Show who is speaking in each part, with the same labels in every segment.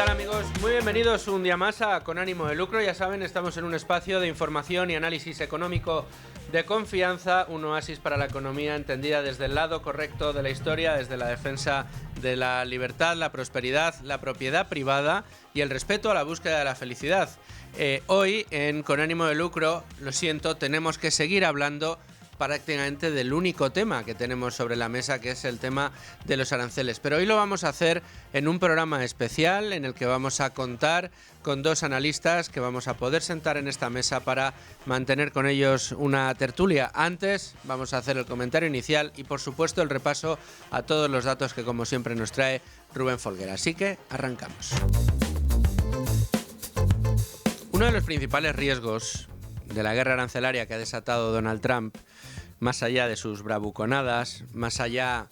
Speaker 1: tal, amigos? Muy bienvenidos un día más a Con Ánimo de Lucro. Ya saben, estamos en un espacio de información y análisis económico de confianza, un oasis para la economía entendida desde el lado correcto de la historia, desde la defensa de la libertad, la prosperidad, la propiedad privada y el respeto a la búsqueda de la felicidad. Hoy, en Con Ánimo de Lucro, lo siento, tenemos que seguir hablando prácticamente del único tema que tenemos sobre la mesa, que es el tema de los aranceles. Pero hoy lo vamos a hacer en un programa especial en el que vamos a contar con dos analistas que vamos a poder sentar en esta mesa para mantener con ellos una tertulia. Antes vamos a hacer el comentario inicial y, por supuesto, el repaso a todos los datos que, como siempre, nos trae Rubén Folguera. Así que arrancamos. Uno de los principales riesgos de la guerra arancelaria que ha desatado Donald Trump, más allá de sus bravuconadas, más allá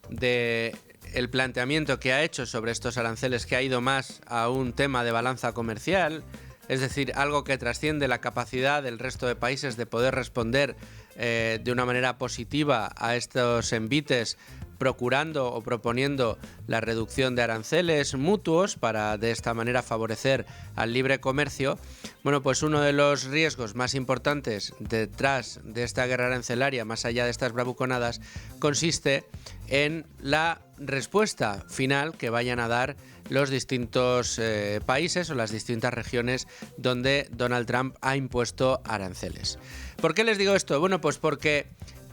Speaker 1: de el planteamiento que ha hecho sobre estos aranceles, que ha ido más a un tema de balanza comercial, es decir, algo que trasciende la capacidad del resto de países de poder responder de una manera positiva a estos envites, procurando o proponiendo la reducción de aranceles mutuos para de esta manera favorecer al libre comercio. Bueno, pues uno de los riesgos más importantes detrás de esta guerra arancelaria, más allá de estas bravuconadas, consiste en la respuesta final que vayan a dar los distintos países o las distintas regiones donde Donald Trump ha impuesto aranceles. ¿Por qué les digo esto? Bueno, pues porque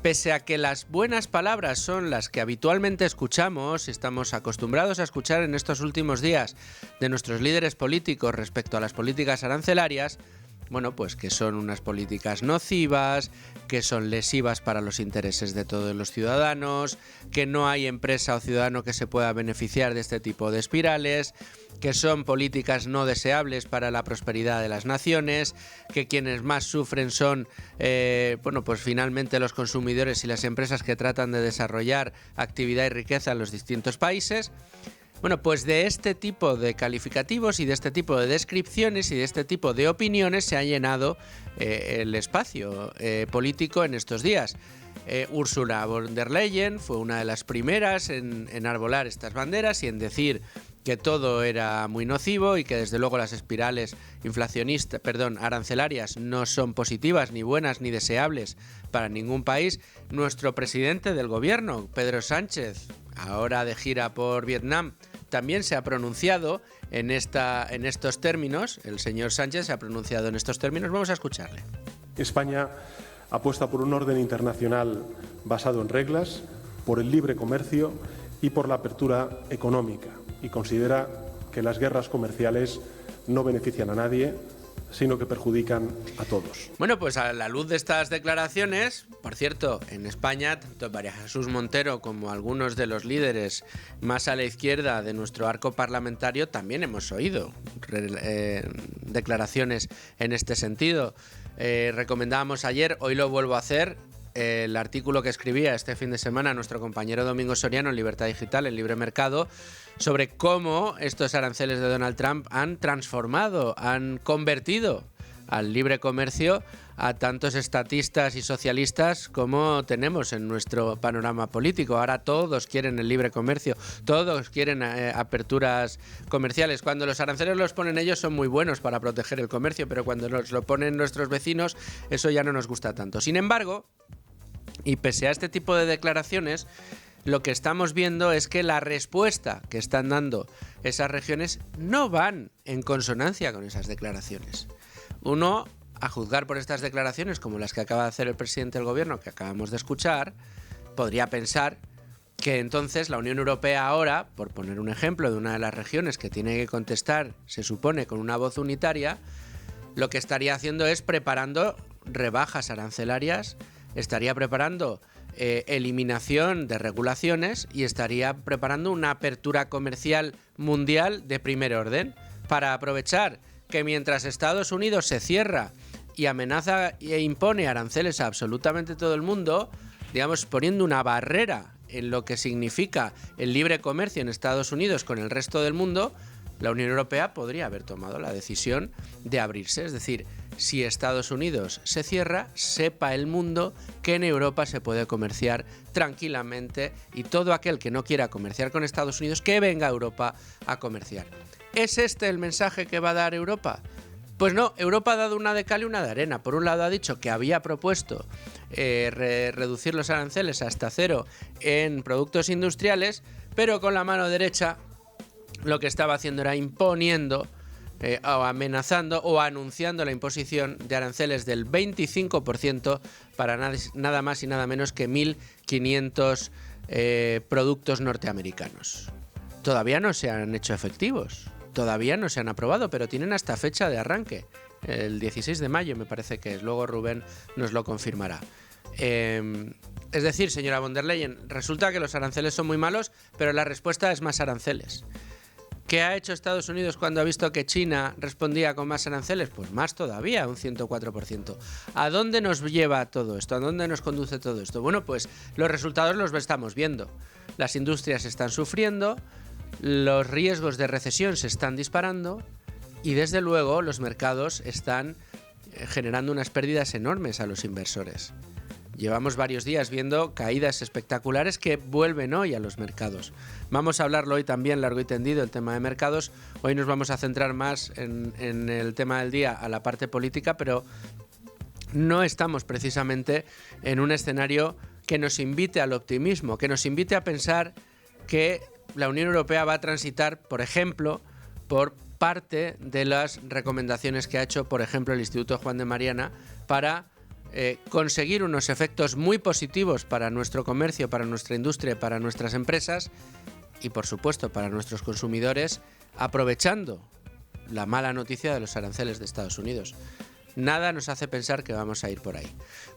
Speaker 1: pese a que las buenas palabras son las que habitualmente escuchamos y estamos acostumbrados a escuchar en estos últimos días de nuestros líderes políticos respecto a las políticas arancelarias, bueno, pues que son unas políticas nocivas, que son lesivas para los intereses de todos los ciudadanos, que no hay empresa o ciudadano que se pueda beneficiar de este tipo de espirales, que son políticas no deseables para la prosperidad de las naciones, que quienes más sufren son, pues finalmente los consumidores y las empresas que tratan de desarrollar actividad y riqueza en los distintos países. Bueno, pues de este tipo de calificativos y de este tipo de descripciones y de este tipo de opiniones se ha llenado el espacio político en estos días. Ursula von der Leyen fue una de las primeras en enarbolar estas banderas y en decir que todo era muy nocivo y que desde luego las espirales arancelarias no son positivas, ni buenas, ni deseables para ningún país. Nuestro presidente del gobierno, Pedro Sánchez, ahora de gira por Vietnam, también se ha pronunciado en estos términos. El señor Sánchez se ha pronunciado en estos términos. Vamos a escucharle.
Speaker 2: España apuesta por un orden internacional basado en reglas, por el libre comercio y por la apertura económica, y considera que las guerras comerciales no benefician a nadie, sino que perjudican a todos.
Speaker 1: Bueno, pues a la luz de estas declaraciones, por cierto, en España, tanto María Jesús Montero como algunos de los líderes más a la izquierda de nuestro arco parlamentario también hemos oído declaraciones en este sentido. Recomendábamos ayer, hoy lo vuelvo a hacer, el artículo que escribía este fin de semana nuestro compañero Domingo Soriano en Libertad Digital, en Libre Mercado, sobre cómo estos aranceles de Donald Trump han transformado, han convertido al libre comercio a tantos estatistas y socialistas como tenemos en nuestro panorama político. Ahora todos quieren el libre comercio, todos quieren aperturas comerciales. Cuando los aranceles los ponen ellos son muy buenos para proteger el comercio, pero cuando nos lo ponen nuestros vecinos, eso ya no nos gusta tanto. Sin embargo, y pese a este tipo de declaraciones, lo que estamos viendo es que la respuesta que están dando esas regiones no van en consonancia con esas declaraciones. Uno, a juzgar por estas declaraciones como las que acaba de hacer el presidente del gobierno, que acabamos de escuchar, podría pensar que entonces la Unión Europea ahora, por poner un ejemplo de una de las regiones que tiene que contestar, se supone, con una voz unitaria, lo que estaría haciendo es preparando rebajas arancelarias, estaría preparando eliminación de regulaciones y estaría preparando una apertura comercial mundial de primer orden para aprovechar que mientras Estados Unidos se cierra y amenaza e impone aranceles a absolutamente todo el mundo, digamos, poniendo una barrera en lo que significa el libre comercio en Estados Unidos con el resto del mundo, la Unión Europea podría haber tomado la decisión de abrirse. Es decir, si Estados Unidos se cierra, sepa el mundo que en Europa se puede comerciar tranquilamente y todo aquel que no quiera comerciar con Estados Unidos, que venga a Europa a comerciar. ¿Es este el mensaje que va a dar Europa? Pues no, Europa ha dado una de cal y una de arena. Por un lado ha dicho que había propuesto reducir los aranceles hasta cero en productos industriales, pero con la mano derecha lo que estaba haciendo era imponiendo o amenazando o anunciando la imposición de aranceles del 25% para nada más y nada menos que 1.500 productos norteamericanos. Todavía no se han hecho efectivos, todavía no se han aprobado, pero tienen hasta fecha de arranque, el 16 de mayo me parece que es, luego Rubén nos lo confirmará. Es decir, señora von der Leyen, resulta que los aranceles son muy malos, pero la respuesta es más aranceles. ¿Qué ha hecho Estados Unidos cuando ha visto que China respondía con más aranceles? Pues más todavía, un 104%. ¿A dónde nos lleva todo esto? ¿A dónde nos conduce todo esto? Bueno, pues los resultados los estamos viendo. Las industrias están sufriendo, los riesgos de recesión se están disparando y desde luego los mercados están generando unas pérdidas enormes a los inversores. Llevamos varios días viendo caídas espectaculares que vuelven hoy a los mercados. Vamos a hablarlo hoy también largo y tendido, el tema de mercados. Hoy nos vamos a centrar más en el tema del día, a la parte política, pero no estamos precisamente en un escenario que nos invite al optimismo, que nos invite a pensar que la Unión Europea va a transitar, por ejemplo, por parte de las recomendaciones que ha hecho, por ejemplo, el Instituto Juan de Mariana para conseguir unos efectos muy positivos para nuestro comercio, para nuestra industria, para nuestras empresas y, por supuesto, para nuestros consumidores, aprovechando la mala noticia de los aranceles de Estados Unidos. Nada nos hace pensar que vamos a ir por ahí.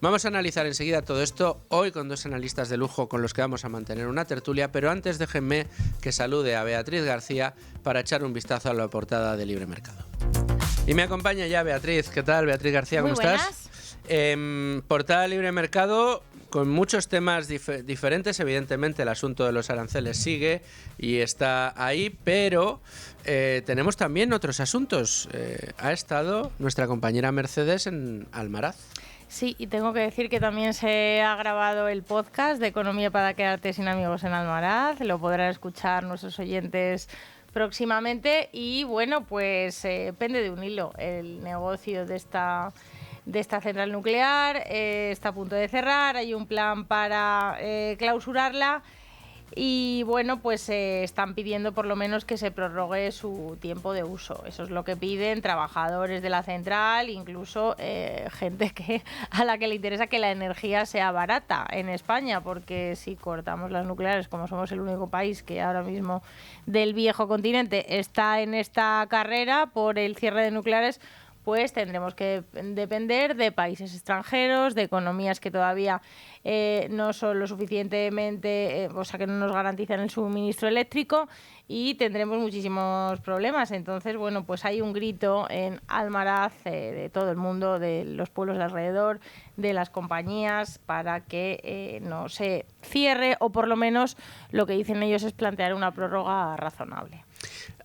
Speaker 1: Vamos a analizar enseguida todo esto, hoy con dos analistas de lujo con los que vamos a mantener una tertulia, pero antes déjenme que salude a Beatriz García para echar un vistazo a la portada de Libre Mercado. Y me acompaña ya Beatriz. ¿Qué tal, Beatriz García? ¿Cómo estás? Portada Libre Mercado con muchos temas diferentes. Evidentemente el asunto de los aranceles sigue y está ahí, pero tenemos también otros asuntos. Ha estado nuestra compañera Mercedes en Almaraz.
Speaker 3: Sí, y tengo que decir que también se ha grabado el podcast de Economía para quedarte sin amigos en Almaraz. Lo podrán escuchar nuestros oyentes próximamente y bueno, pues pende de un hilo el negocio de esta central nuclear. Está a punto de cerrar, hay un plan para clausurarla y bueno, pues están pidiendo por lo menos que se prorrogue su tiempo de uso. Eso es lo que piden trabajadores de la central, incluso gente a la que le interesa que la energía sea barata en España, porque si cortamos las nucleares, como somos el único país que ahora mismo del viejo continente está en esta carrera por el cierre de nucleares, pues tendremos que depender de países extranjeros, de economías que todavía no son lo suficientemente, o sea, que no nos garantizan el suministro eléctrico y tendremos muchísimos problemas. Entonces, bueno, pues hay un grito en Almaraz de todo el mundo, de los pueblos de alrededor, de las compañías, para que no se cierre o por lo menos lo que dicen ellos es plantear una prórroga razonable.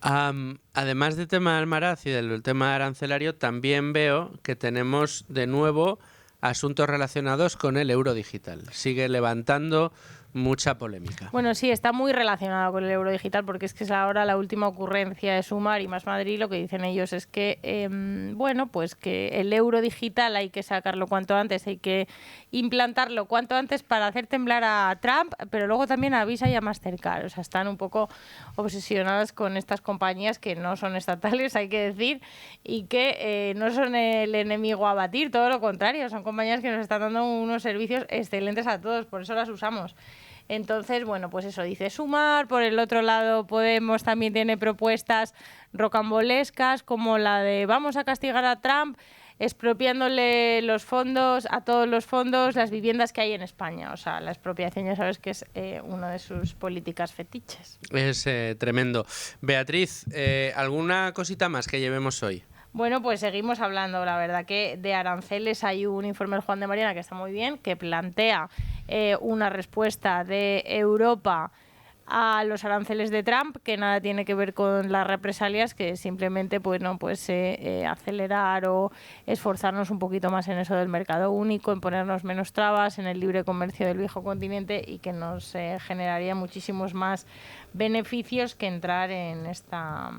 Speaker 1: Además del tema de Almaraz y del tema arancelario, también veo que tenemos de nuevo asuntos relacionados con el euro digital. Sigue levantando mucha polémica.
Speaker 3: Bueno, sí, está muy relacionado con el euro digital porque es que es ahora la última ocurrencia de Sumar y Más Madrid. Lo que dicen ellos es que, bueno, pues que el euro digital hay que sacarlo cuanto antes, hay que implantarlo cuanto antes para hacer temblar a Trump, pero luego también a Visa y a Mastercard. O sea, están un poco obsesionadas con estas compañías que no son estatales, hay que decir, y que no son el enemigo a batir, todo lo contrario, son compañías que nos están dando unos servicios excelentes a todos, por eso las usamos. Entonces, bueno, pues eso dice Sumar. Por el otro lado, Podemos también tiene propuestas rocambolescas como la de vamos a castigar a Trump expropiándole los fondos, a todos los fondos, las viviendas que hay en España. O sea, la expropiación ya sabes que es una de sus políticas fetiches.
Speaker 1: Es tremendo. Beatriz, ¿alguna cosita más que llevemos hoy?
Speaker 3: Bueno, pues seguimos hablando, la verdad que de aranceles hay un informe del Juan de Mariana que está muy bien, que plantea una respuesta de Europa a los aranceles de Trump, que nada tiene que ver con las represalias, que simplemente acelerar o esforzarnos un poquito más en eso del mercado único, en ponernos menos trabas en el libre comercio del viejo continente y que nos generaría muchísimos más beneficios que entrar en esta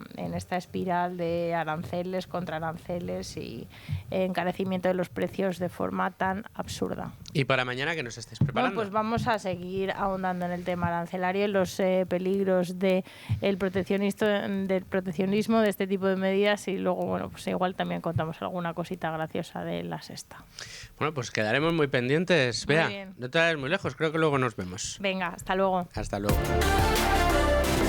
Speaker 3: espiral de aranceles contra aranceles y encarecimiento de los precios de forma tan absurda.
Speaker 1: ¿Y para mañana qué nos estáis preparando?
Speaker 3: Bueno, pues vamos a seguir ahondando en el tema arancelario y los peligros del proteccionismo de este tipo de medidas, y luego, bueno, pues igual también contamos alguna cosita graciosa de la sexta.
Speaker 1: Bueno, pues quedaremos muy pendientes.
Speaker 3: Muy
Speaker 1: Vea,
Speaker 3: bien.
Speaker 1: no te vayas muy lejos, creo que luego nos vemos.
Speaker 3: Venga, hasta luego.
Speaker 1: Hasta luego.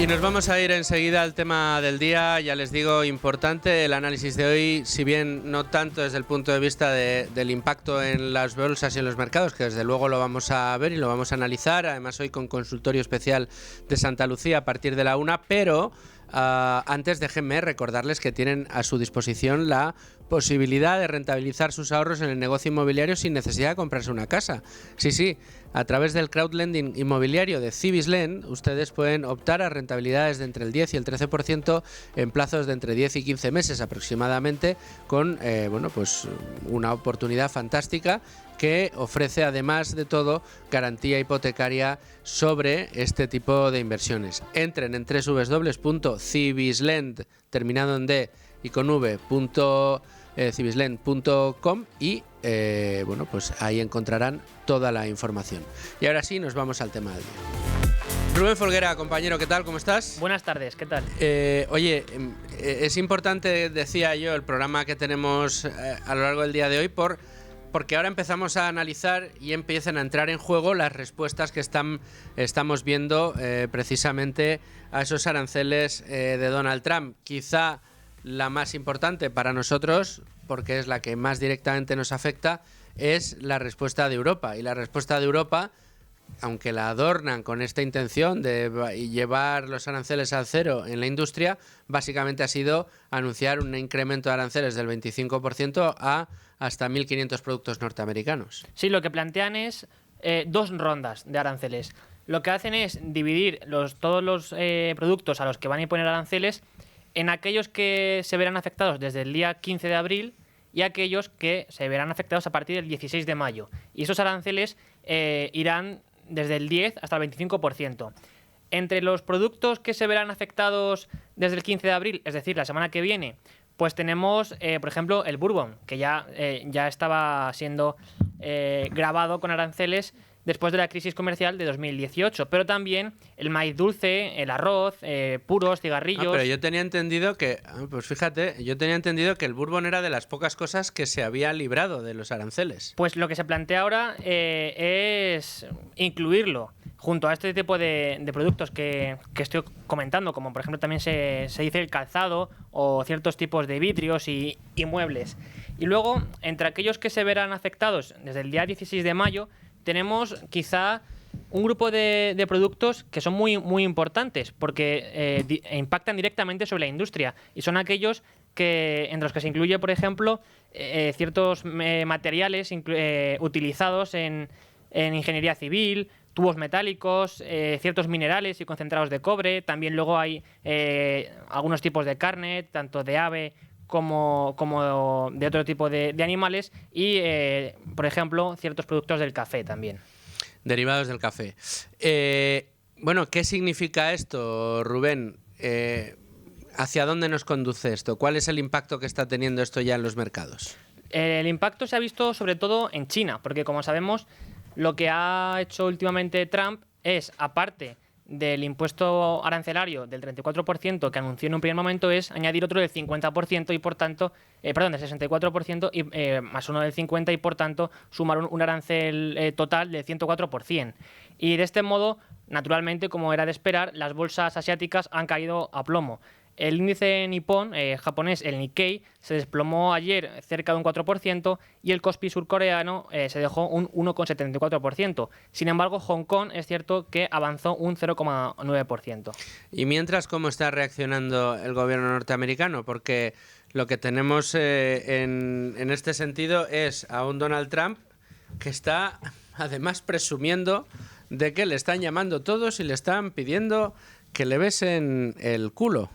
Speaker 1: Y nos vamos a ir enseguida al tema del día. Ya les digo, importante el análisis de hoy, si bien no tanto desde el punto de vista del impacto en las bolsas y en los mercados, que desde luego lo vamos a ver y lo vamos a analizar, además hoy con consultorio especial de Santa Lucía a partir de la 1, pero antes déjenme recordarles que tienen a su disposición la posibilidad de rentabilizar sus ahorros en el negocio inmobiliario sin necesidad de comprarse una casa. Sí, a través del crowdlending inmobiliario de Cibisland, ustedes pueden optar a rentabilidades de entre el 10 y el 13% en plazos de entre 10 y 15 meses aproximadamente, con pues una oportunidad fantástica que ofrece, además de todo, garantía hipotecaria sobre este tipo de inversiones. Entren en www.cibisland, terminado en D y con V, cibisland.com y pues ahí encontrarán toda la información. Y ahora sí, nos vamos al tema del día. Rubén Folguera, compañero, ¿qué tal? ¿Cómo estás?
Speaker 4: Buenas tardes, ¿qué tal?
Speaker 1: Oye, es importante, decía yo, el programa que tenemos a lo largo del día de hoy porque ahora empezamos a analizar y empiezan a entrar en juego las respuestas que estamos viendo precisamente a esos aranceles de Donald Trump. Quizá la más importante para nosotros, porque es la que más directamente nos afecta, es la respuesta de Europa. Y la respuesta de Europa, aunque la adornan con esta intención de llevar los aranceles al cero en la industria, básicamente ha sido anunciar un incremento de aranceles del 25% a hasta 1.500 productos norteamericanos.
Speaker 4: Sí, lo que plantean es 2 rondas de aranceles. Lo que hacen es dividir todos los productos a los que van a imponer aranceles en aquellos que se verán afectados desde el día 15 de abril y aquellos que se verán afectados a partir del 16 de mayo. Y esos aranceles irán desde el 10 hasta el 25%. Entre los productos que se verán afectados desde el 15 de abril, es decir, la semana que viene, pues tenemos, por ejemplo, el bourbon, que ya estaba siendo grabado con aranceles después de la crisis comercial de 2018, pero también el maíz dulce, el arroz, puros, cigarrillos...
Speaker 1: Pero yo tenía entendido que, pues fíjate, que el bourbon era de las pocas cosas que se había librado de los aranceles.
Speaker 4: Pues lo que se plantea ahora es incluirlo junto a este tipo de productos que estoy comentando, como por ejemplo también se dice el calzado o ciertos tipos de vidrios y muebles. Y luego, entre aquellos que se verán afectados desde el día 16 de mayo, tenemos quizá un grupo de productos que son muy, muy importantes porque impactan directamente sobre la industria, y son aquellos entre los que se incluye, por ejemplo, ciertos materiales utilizados en ingeniería civil, tubos metálicos, ciertos minerales y concentrados de cobre. También luego hay algunos tipos de carne, tanto de ave como de otro tipo de animales, y, por ejemplo, ciertos productos del café también.
Speaker 1: Derivados del café. Bueno, ¿qué significa esto, Rubén? ¿Hacia dónde nos conduce esto? ¿Cuál es el impacto que está teniendo esto ya en los mercados?
Speaker 4: El impacto se ha visto sobre todo en China, porque como sabemos, lo que ha hecho últimamente Trump es, aparte del impuesto arancelario del 34% que anunció en un primer momento, es añadir otro del 50% y por tanto, del 64% y más uno del 50%, y por tanto sumar un arancel total del 104%. Y de este modo, naturalmente, como era de esperar, las bolsas asiáticas han caído a plomo. El índice nipón, japonés, el Nikkei, se desplomó ayer cerca de un 4% y el Kospi surcoreano se dejó un 1,74%. Sin embargo, Hong Kong es cierto que avanzó un 0,9%.
Speaker 1: Y mientras, ¿cómo está reaccionando el gobierno norteamericano? Porque lo que tenemos en este sentido es a un Donald Trump que está además presumiendo de que le están llamando todos y le están pidiendo que le besen el culo.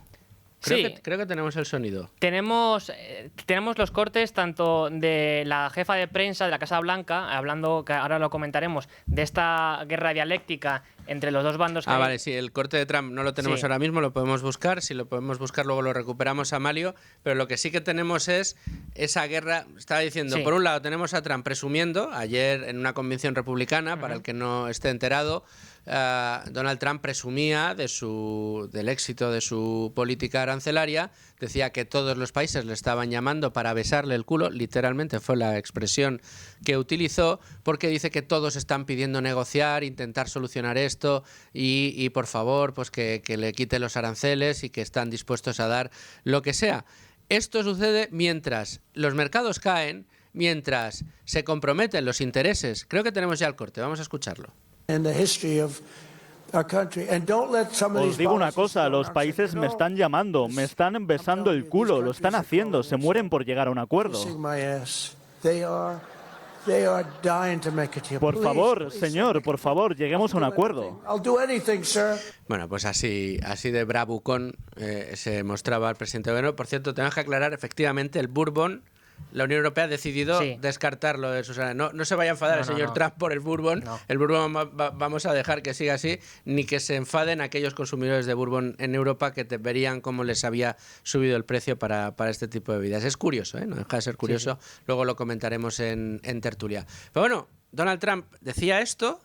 Speaker 1: Creo que tenemos el sonido.
Speaker 4: Tenemos los cortes tanto de la jefa de prensa de la Casa Blanca, hablando, que ahora lo comentaremos, de esta guerra dialéctica entre los dos bandos.
Speaker 1: Vale, sí, el corte de Trump no lo tenemos ahora mismo, lo podemos buscar. Si lo podemos buscar, luego lo recuperamos, Amalio. Pero lo que sí que tenemos es esa guerra. Estaba diciendo, por un lado, tenemos a Trump presumiendo, ayer en una convención republicana, para el que no esté enterado, Donald Trump presumía del éxito de su política arancelaria, decía que todos los países le estaban llamando para besarle el culo, literalmente fue la expresión que utilizó, porque dice que todos están pidiendo negociar, intentar solucionar esto y por favor, pues que le quite los aranceles y que están dispuestos a dar lo que sea. Esto sucede mientras los mercados caen, mientras se comprometen los intereses. Creo que tenemos ya el corte, vamos a escucharlo.
Speaker 5: Os digo una cosa, los países me están llamando, me están besando el culo, lo están haciendo, se mueren por llegar a un acuerdo. Por favor, señor, por favor, lleguemos a un acuerdo.
Speaker 1: Bueno, pues así de bravucón se mostraba el presidente gobierno. Por cierto, tenemos que aclarar, efectivamente, el bourbon, la Unión Europea ha decidido descartarlo de sus... No se vaya a enfadar el señor Trump por el bourbon. No. El bourbon vamos a dejar que siga así, ni que se enfaden aquellos consumidores de bourbon en Europa que verían cómo les había subido el precio para este tipo de bebidas. Es curioso, no deja de ser curioso. Sí. Luego lo comentaremos en tertulia. Pero bueno, Donald Trump decía esto.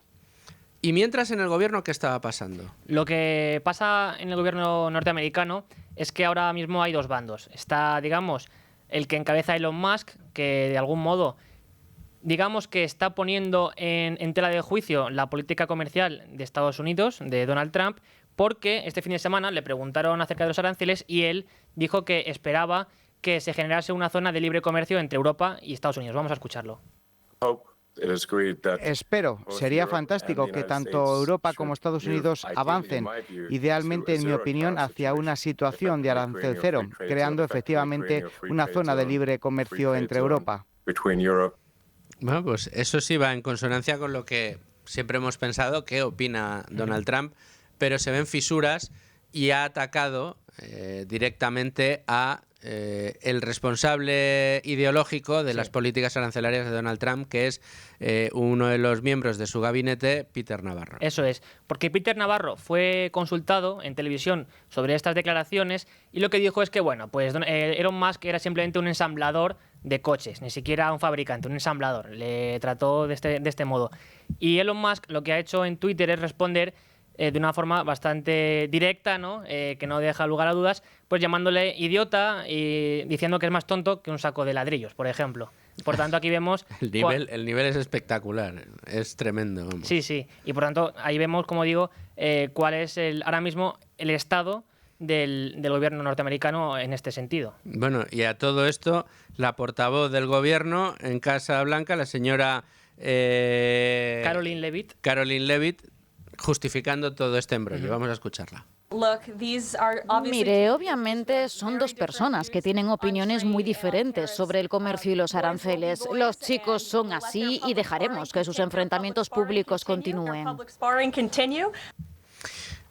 Speaker 1: ¿Y mientras en el gobierno qué estaba pasando?
Speaker 4: Lo que pasa en el gobierno norteamericano es que ahora mismo hay dos bandos. Está, digamos, el que encabeza Elon Musk, que de algún modo, digamos que está poniendo en tela de juicio la política comercial de Estados Unidos, de Donald Trump, porque este fin de semana le preguntaron acerca de los aranceles y él dijo que esperaba que se generase una zona de libre comercio entre Europa y Estados Unidos. Vamos a escucharlo.
Speaker 6: Espero, sería fantástico que tanto Europa como Estados Unidos avancen, idealmente, en mi opinión, hacia una situación de arancel cero, creando efectivamente una zona de libre comercio entre Europa.
Speaker 1: Bueno, pues eso sí va en consonancia con lo que siempre hemos pensado que opina Donald Trump, pero se ven fisuras y ha atacado directamente a el responsable ideológico de las políticas arancelarias de Donald Trump, que es uno de los miembros de su gabinete, Peter Navarro.
Speaker 4: Eso es, porque Peter Navarro fue consultado en televisión sobre estas declaraciones y lo que dijo es que, bueno, pues Elon Musk era simplemente un ensamblador de coches, ni siquiera un fabricante, un ensamblador. Le trató de este modo. Y Elon Musk lo que ha hecho en Twitter es responder de una forma bastante directa, ¿no? Que no deja lugar a dudas, pues llamándole idiota y diciendo que es más tonto que un saco de ladrillos, por ejemplo. Por tanto, aquí vemos...
Speaker 1: El nivel es espectacular, es tremendo. Vamos.
Speaker 4: Sí, y por tanto, ahí vemos, como digo, cuál es ahora mismo el estado del gobierno norteamericano en este sentido.
Speaker 1: Bueno, y a todo esto, la portavoz del gobierno en Casa Blanca, la señora...
Speaker 4: Caroline
Speaker 1: Leavitt, justificando todo este embrollo. Vamos a escucharla.
Speaker 7: Mire, obviamente son dos personas que tienen opiniones muy diferentes sobre el comercio y los aranceles. Los chicos son así y dejaremos que sus enfrentamientos públicos continúen.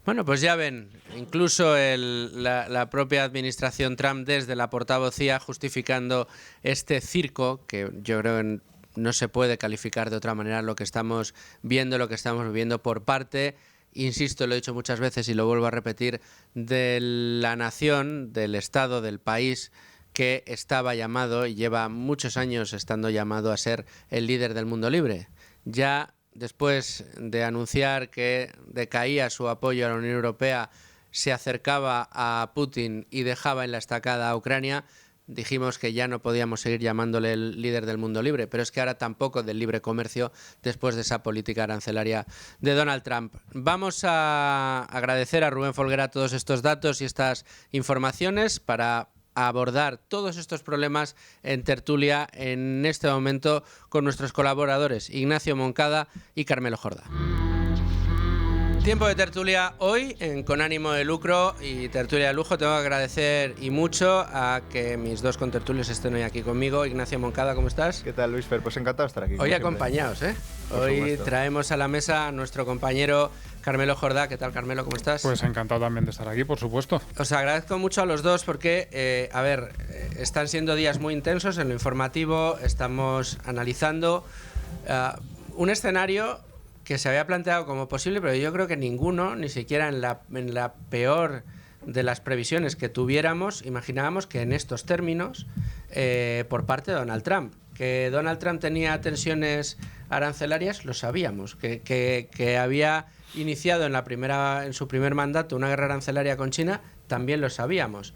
Speaker 1: Bueno, pues ya ven, incluso la propia administración Trump desde la portavocía justificando este circo que yo creo que no se puede calificar de otra manera lo que estamos viendo, lo que estamos viviendo por parte, insisto, lo he dicho muchas veces y lo vuelvo a repetir, de la nación, del Estado, del país que estaba llamado y lleva muchos años estando llamado a ser el líder del mundo libre. Ya después de anunciar que decaía su apoyo a la Unión Europea, se acercaba a Putin y dejaba en la estacada a Ucrania, dijimos que ya no podíamos seguir llamándole el líder del mundo libre, pero es que ahora tampoco del libre comercio después de esa política arancelaria de Donald Trump. Vamos a agradecer a Rubén Folguera todos estos datos y estas informaciones para abordar todos estos problemas en tertulia en este momento con nuestros colaboradores Ignacio Moncada y Carmelo Jordá. Tiempo de tertulia hoy Con Ánimo de Lucro y tertulia de lujo. Tengo que agradecer y mucho a que mis dos contertulios estén hoy aquí conmigo. Ignacio Moncada, ¿cómo estás?
Speaker 8: ¿Qué tal, Luis Fer? Pues encantado de estar aquí.
Speaker 1: Hoy acompañados, Hoy traemos a la mesa a nuestro compañero Carmelo Jordá. ¿Qué tal, Carmelo? ¿Cómo estás?
Speaker 8: Pues encantado también de estar aquí, por supuesto.
Speaker 1: Os agradezco mucho a los dos porque, están siendo días muy intensos en lo informativo. Estamos analizando un escenario que se había planteado como posible, pero yo creo que ninguno, ni siquiera en la peor de las previsiones que tuviéramos, imaginábamos que en estos términos, por parte de Donald Trump. Que Donald Trump tenía tensiones arancelarias, lo sabíamos. Que había iniciado en su primer mandato una guerra arancelaria con China, también lo sabíamos.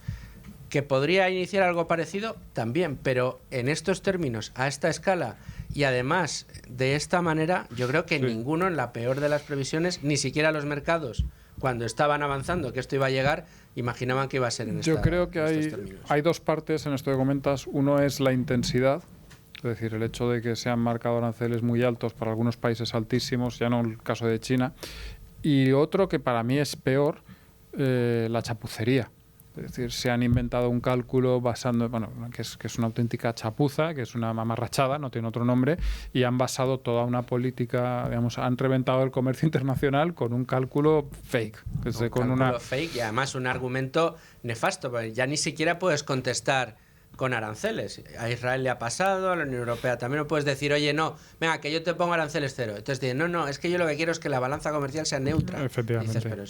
Speaker 1: Que podría iniciar algo parecido, también. Pero en estos términos, a esta escala y además de esta manera, yo creo que ninguno en la peor de las previsiones, ni siquiera los mercados, cuando estaban avanzando que esto iba a llegar, imaginaban que iba a ser en estos términos.
Speaker 8: Yo creo que hay dos partes en esto que comentas. Uno es la intensidad. Es decir, el hecho de que se han marcado aranceles muy altos para algunos países altísimos, ya no el caso de China. Y otro que para mí es peor, la chapucería. Es decir, se han inventado un cálculo que es una auténtica chapuza, que es una mamarrachada, no tiene otro nombre, y han basado toda una política, han reventado el comercio internacional con un cálculo fake.
Speaker 1: Fake y además un argumento nefasto, porque ya ni siquiera puedes contestar con aranceles. A Israel le ha pasado, a la Unión Europea también. No puedes decir, oye, no, venga, que yo te pongo aranceles cero. Entonces dicen, no, es que yo lo que quiero es que la balanza comercial sea neutra.
Speaker 8: Efectivamente.
Speaker 1: Dices, pero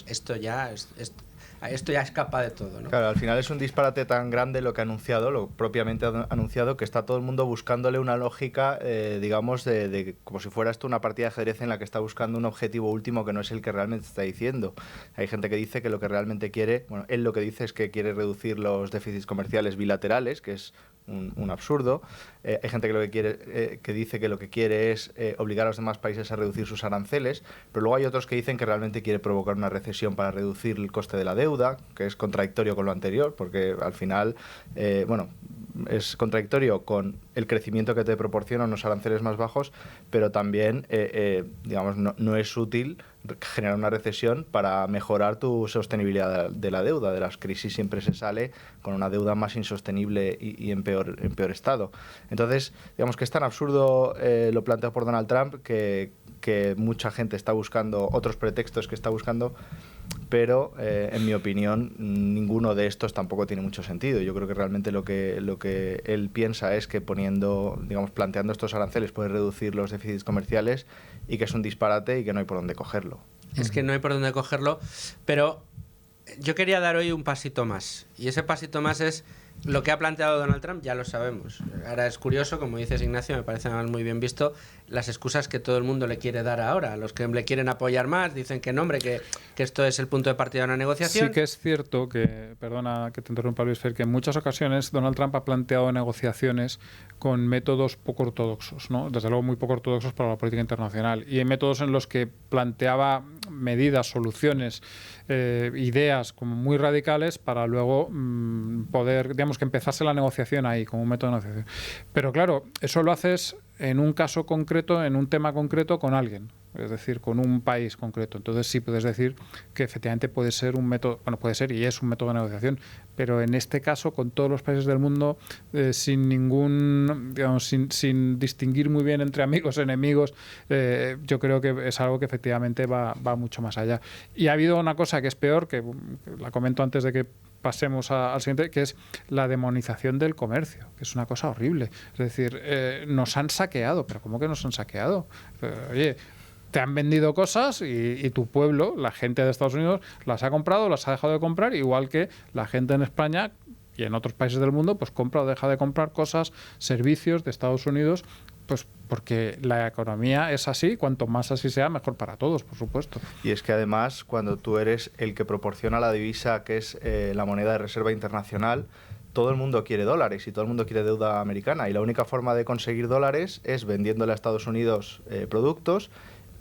Speaker 1: esto ya escapa de todo, ¿no?
Speaker 9: Claro, al final es un disparate tan grande lo que ha anunciado, lo propiamente anunciado, que está todo el mundo buscándole una lógica, digamos, de como si fuera esto una partida de ajedrez en la que está buscando un objetivo último que no es el que realmente está diciendo. Hay gente que dice que lo que realmente quiere, él lo que dice es que quiere reducir los déficits comerciales bilaterales, que es un absurdo. Hay gente que dice que lo que quiere es obligar a los demás países a reducir sus aranceles, pero luego hay otros que dicen que realmente quiere provocar una recesión para reducir el coste de la deuda, que es contradictorio con lo anterior, porque al final, es contradictorio con el crecimiento que te proporcionan unos aranceles más bajos, pero también, digamos, no es útil generar una recesión para mejorar tu sostenibilidad de la deuda. De las crisis siempre se sale con una deuda más insostenible y en peor estado. Entonces, digamos que es tan absurdo lo planteado por Donald Trump que mucha gente está buscando otros pretextos que está buscando, pero en mi opinión ninguno de estos tampoco tiene mucho sentido. Yo creo que realmente lo que él piensa es que planteando estos aranceles puede reducir los déficits comerciales y que es un disparate y que no hay por dónde cogerlo.
Speaker 1: Es que no hay por dónde cogerlo, pero yo quería dar hoy un pasito más, y ese pasito más es lo que ha planteado Donald Trump, ya lo sabemos. Ahora es curioso, como dices, Ignacio, me parece muy bien visto las excusas que todo el mundo le quiere dar ahora. Los que le quieren apoyar más dicen que no, hombre, que esto es el punto de partida de una negociación.
Speaker 8: Sí que es cierto que, perdona que te interrumpa, Luis Fer, que en muchas ocasiones Donald Trump ha planteado negociaciones con métodos poco ortodoxos, ¿no? Desde luego muy poco ortodoxos para la política internacional, y en métodos en los que planteaba medidas, soluciones, ideas como muy radicales para luego poder, digamos, que empezase la negociación ahí, como un método de negociación. Pero claro, eso lo haces en un caso concreto, en un tema concreto, con alguien, es decir, con un país concreto. Entonces sí puedes decir que efectivamente puede ser un método, puede ser y es un método de negociación, pero en este caso, con todos los países del mundo, sin ningún, digamos, sin distinguir muy bien entre amigos y enemigos, yo creo que es algo que efectivamente va mucho más allá. Y ha habido una cosa que es peor, que la comento antes de que pasemos al siguiente, que es la demonización del comercio, que es una cosa horrible. Es decir, nos han saqueado, pero ¿cómo que nos han saqueado? Oye, te han vendido cosas y tu pueblo, la gente de Estados Unidos, las ha comprado, las ha dejado de comprar, igual que la gente en España y en otros países del mundo, pues compra o deja de comprar cosas, servicios de Estados Unidos, pues porque la economía es así, cuanto más así sea, mejor para todos, por supuesto.
Speaker 9: Y es que además, cuando tú eres el que proporciona la divisa, que es la moneda de reserva internacional, todo el mundo quiere dólares y todo el mundo quiere deuda americana, y la única forma de conseguir dólares es vendiéndole a Estados Unidos productos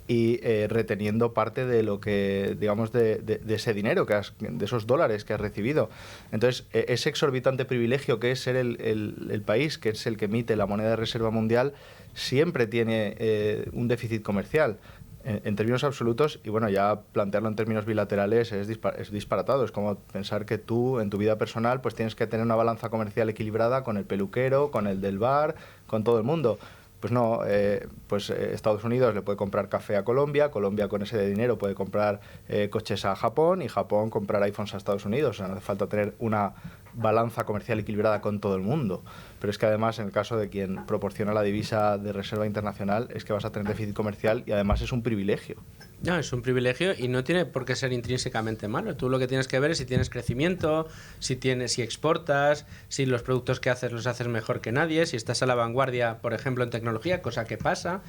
Speaker 9: y reteniendo parte de lo que, digamos, de ese dinero, de esos dólares que has recibido. Entonces, ese exorbitante privilegio que es ser el país que es el que emite la moneda de reserva mundial siempre tiene un déficit comercial. En términos absolutos, y bueno, ya plantearlo en términos bilaterales es disparatado. Es como pensar que tú, en tu vida personal, pues tienes que tener una balanza comercial equilibrada con el peluquero, con el del bar, con todo el mundo. Pues no, Estados Unidos le puede comprar café a Colombia, Colombia con ese dinero puede comprar coches a Japón y Japón comprar iPhones a Estados Unidos. O sea, no hace falta tener una balanza comercial equilibrada con todo el mundo. Pero es que además, en el caso de quien proporciona la divisa de reserva internacional, es que vas a tener déficit comercial y además es un privilegio.
Speaker 1: No, es un privilegio y no tiene por qué ser intrínsecamente malo. Tú lo que tienes que ver es si tienes crecimiento, si exportas, si los productos que haces los haces mejor que nadie, si estás a la vanguardia, por ejemplo, en tecnología, cosa que pasa.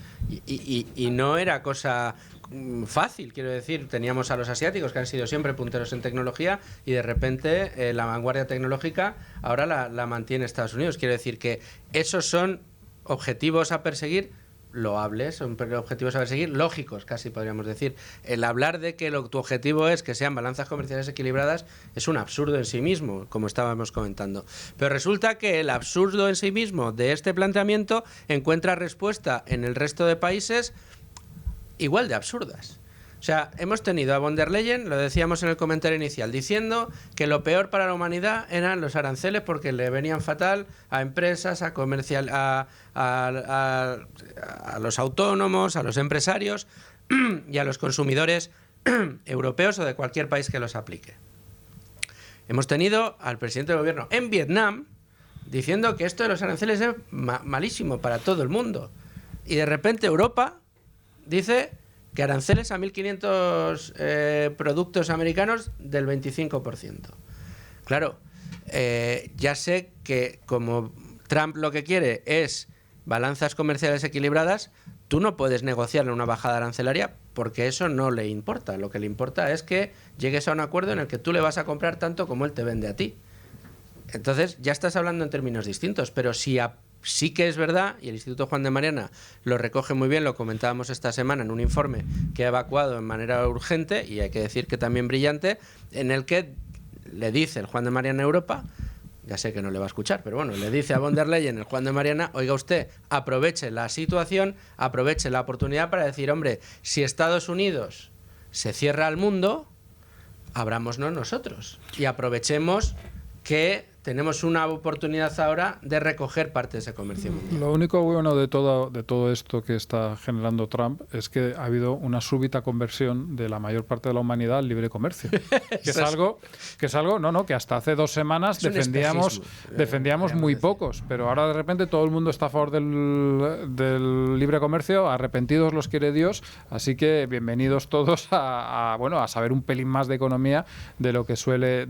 Speaker 1: Y no era cosa fácil, quiero decir. Teníamos a los asiáticos que han sido siempre punteros en tecnología y de repente la vanguardia tecnológica ahora la mantiene Estados Unidos. Quiero decir que esos son objetivos a perseguir loables, son objetivos a perseguir lógicos, casi podríamos decir. El hablar de que tu objetivo es que sean balanzas comerciales equilibradas es un absurdo en sí mismo, como estábamos comentando. Pero resulta que el absurdo en sí mismo de este planteamiento encuentra respuesta en el resto de países igual de absurdas. O sea, hemos tenido a von der Leyen, lo decíamos en el comentario inicial, diciendo que lo peor para la humanidad eran los aranceles porque le venían fatal a empresas, a comercial, a los autónomos, a los empresarios y a los consumidores europeos o de cualquier país que los aplique. Hemos tenido al presidente del gobierno en Vietnam diciendo que esto de los aranceles es malísimo para todo el mundo. Y de repente Europa dice que aranceles a 1.500 productos americanos del 25%. Claro, ya sé que como Trump lo que quiere es balanzas comerciales equilibradas, tú no puedes negociar una bajada arancelaria porque eso no le importa. Lo que le importa es que llegues a un acuerdo en el que tú le vas a comprar tanto como él te vende a ti. Entonces ya estás hablando en términos distintos, pero sí que es verdad, y el Instituto Juan de Mariana lo recoge muy bien, lo comentábamos esta semana en un informe que ha evacuado en manera urgente, y hay que decir que también brillante, en el que le dice el Juan de Mariana a Europa, ya sé que no le va a escuchar, pero bueno, le dice a von der Leyen el Juan de Mariana, oiga usted, aproveche la situación, aproveche la oportunidad para decir, hombre, si Estados Unidos se cierra al mundo, abrámonos nosotros y aprovechemos que tenemos una oportunidad ahora de recoger parte de ese comercio mundial.
Speaker 8: Lo único bueno de todo esto que está generando Trump es que ha habido una súbita conversión de la mayor parte de la humanidad al libre comercio. que es algo que hasta hace 2 semanas defendíamos muy pocos, pero ahora de repente todo el mundo está a favor del libre comercio, arrepentidos los quiere Dios, así que bienvenidos todos a saber un pelín más de economía de lo que suele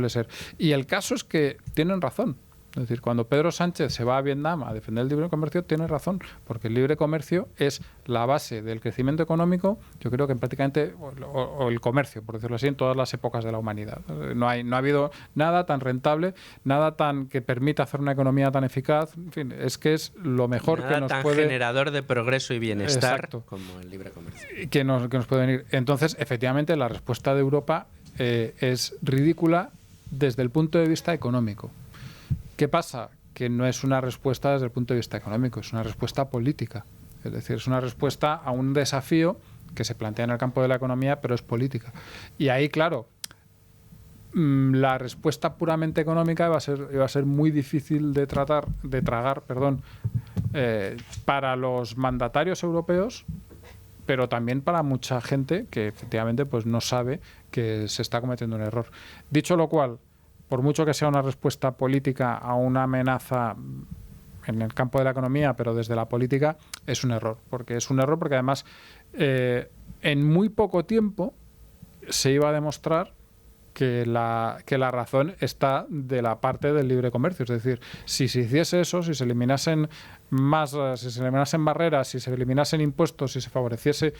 Speaker 8: ser. Y el caso es que tienen razón. Es decir, cuando Pedro Sánchez se va a Vietnam a defender el libre comercio, tiene razón, porque el libre comercio es la base del crecimiento económico, yo creo que en prácticamente, o el comercio, por decirlo así, en todas las épocas de la humanidad. No ha habido nada tan rentable, nada tan que permita hacer una economía tan eficaz, en fin, es que es lo mejor
Speaker 1: nada
Speaker 8: que nos
Speaker 1: tan
Speaker 8: puede...
Speaker 1: generador de progreso y bienestar.
Speaker 8: Exacto.
Speaker 1: Como el libre comercio.
Speaker 8: Que nos puede venir. Entonces, efectivamente, la respuesta de Europa es ridícula desde el punto de vista económico. ¿Qué pasa? Que no es una respuesta desde el punto de vista económico, es una respuesta política. Es decir, es una respuesta a un desafío que se plantea en el campo de la economía, pero es política. Y ahí, claro, la respuesta puramente económica iba a ser muy difícil de tragar, para los mandatarios europeos, pero también para mucha gente que efectivamente pues no sabe que se está cometiendo un error. Dicho lo cual, por mucho que sea una respuesta política a una amenaza en el campo de la economía, pero desde la política, es un error. Porque además en muy poco tiempo se iba a demostrar que la razón está de la parte del libre comercio. Es decir, si se hiciese eso, si se eliminasen barreras, si se eliminasen impuestos, si se favoreciese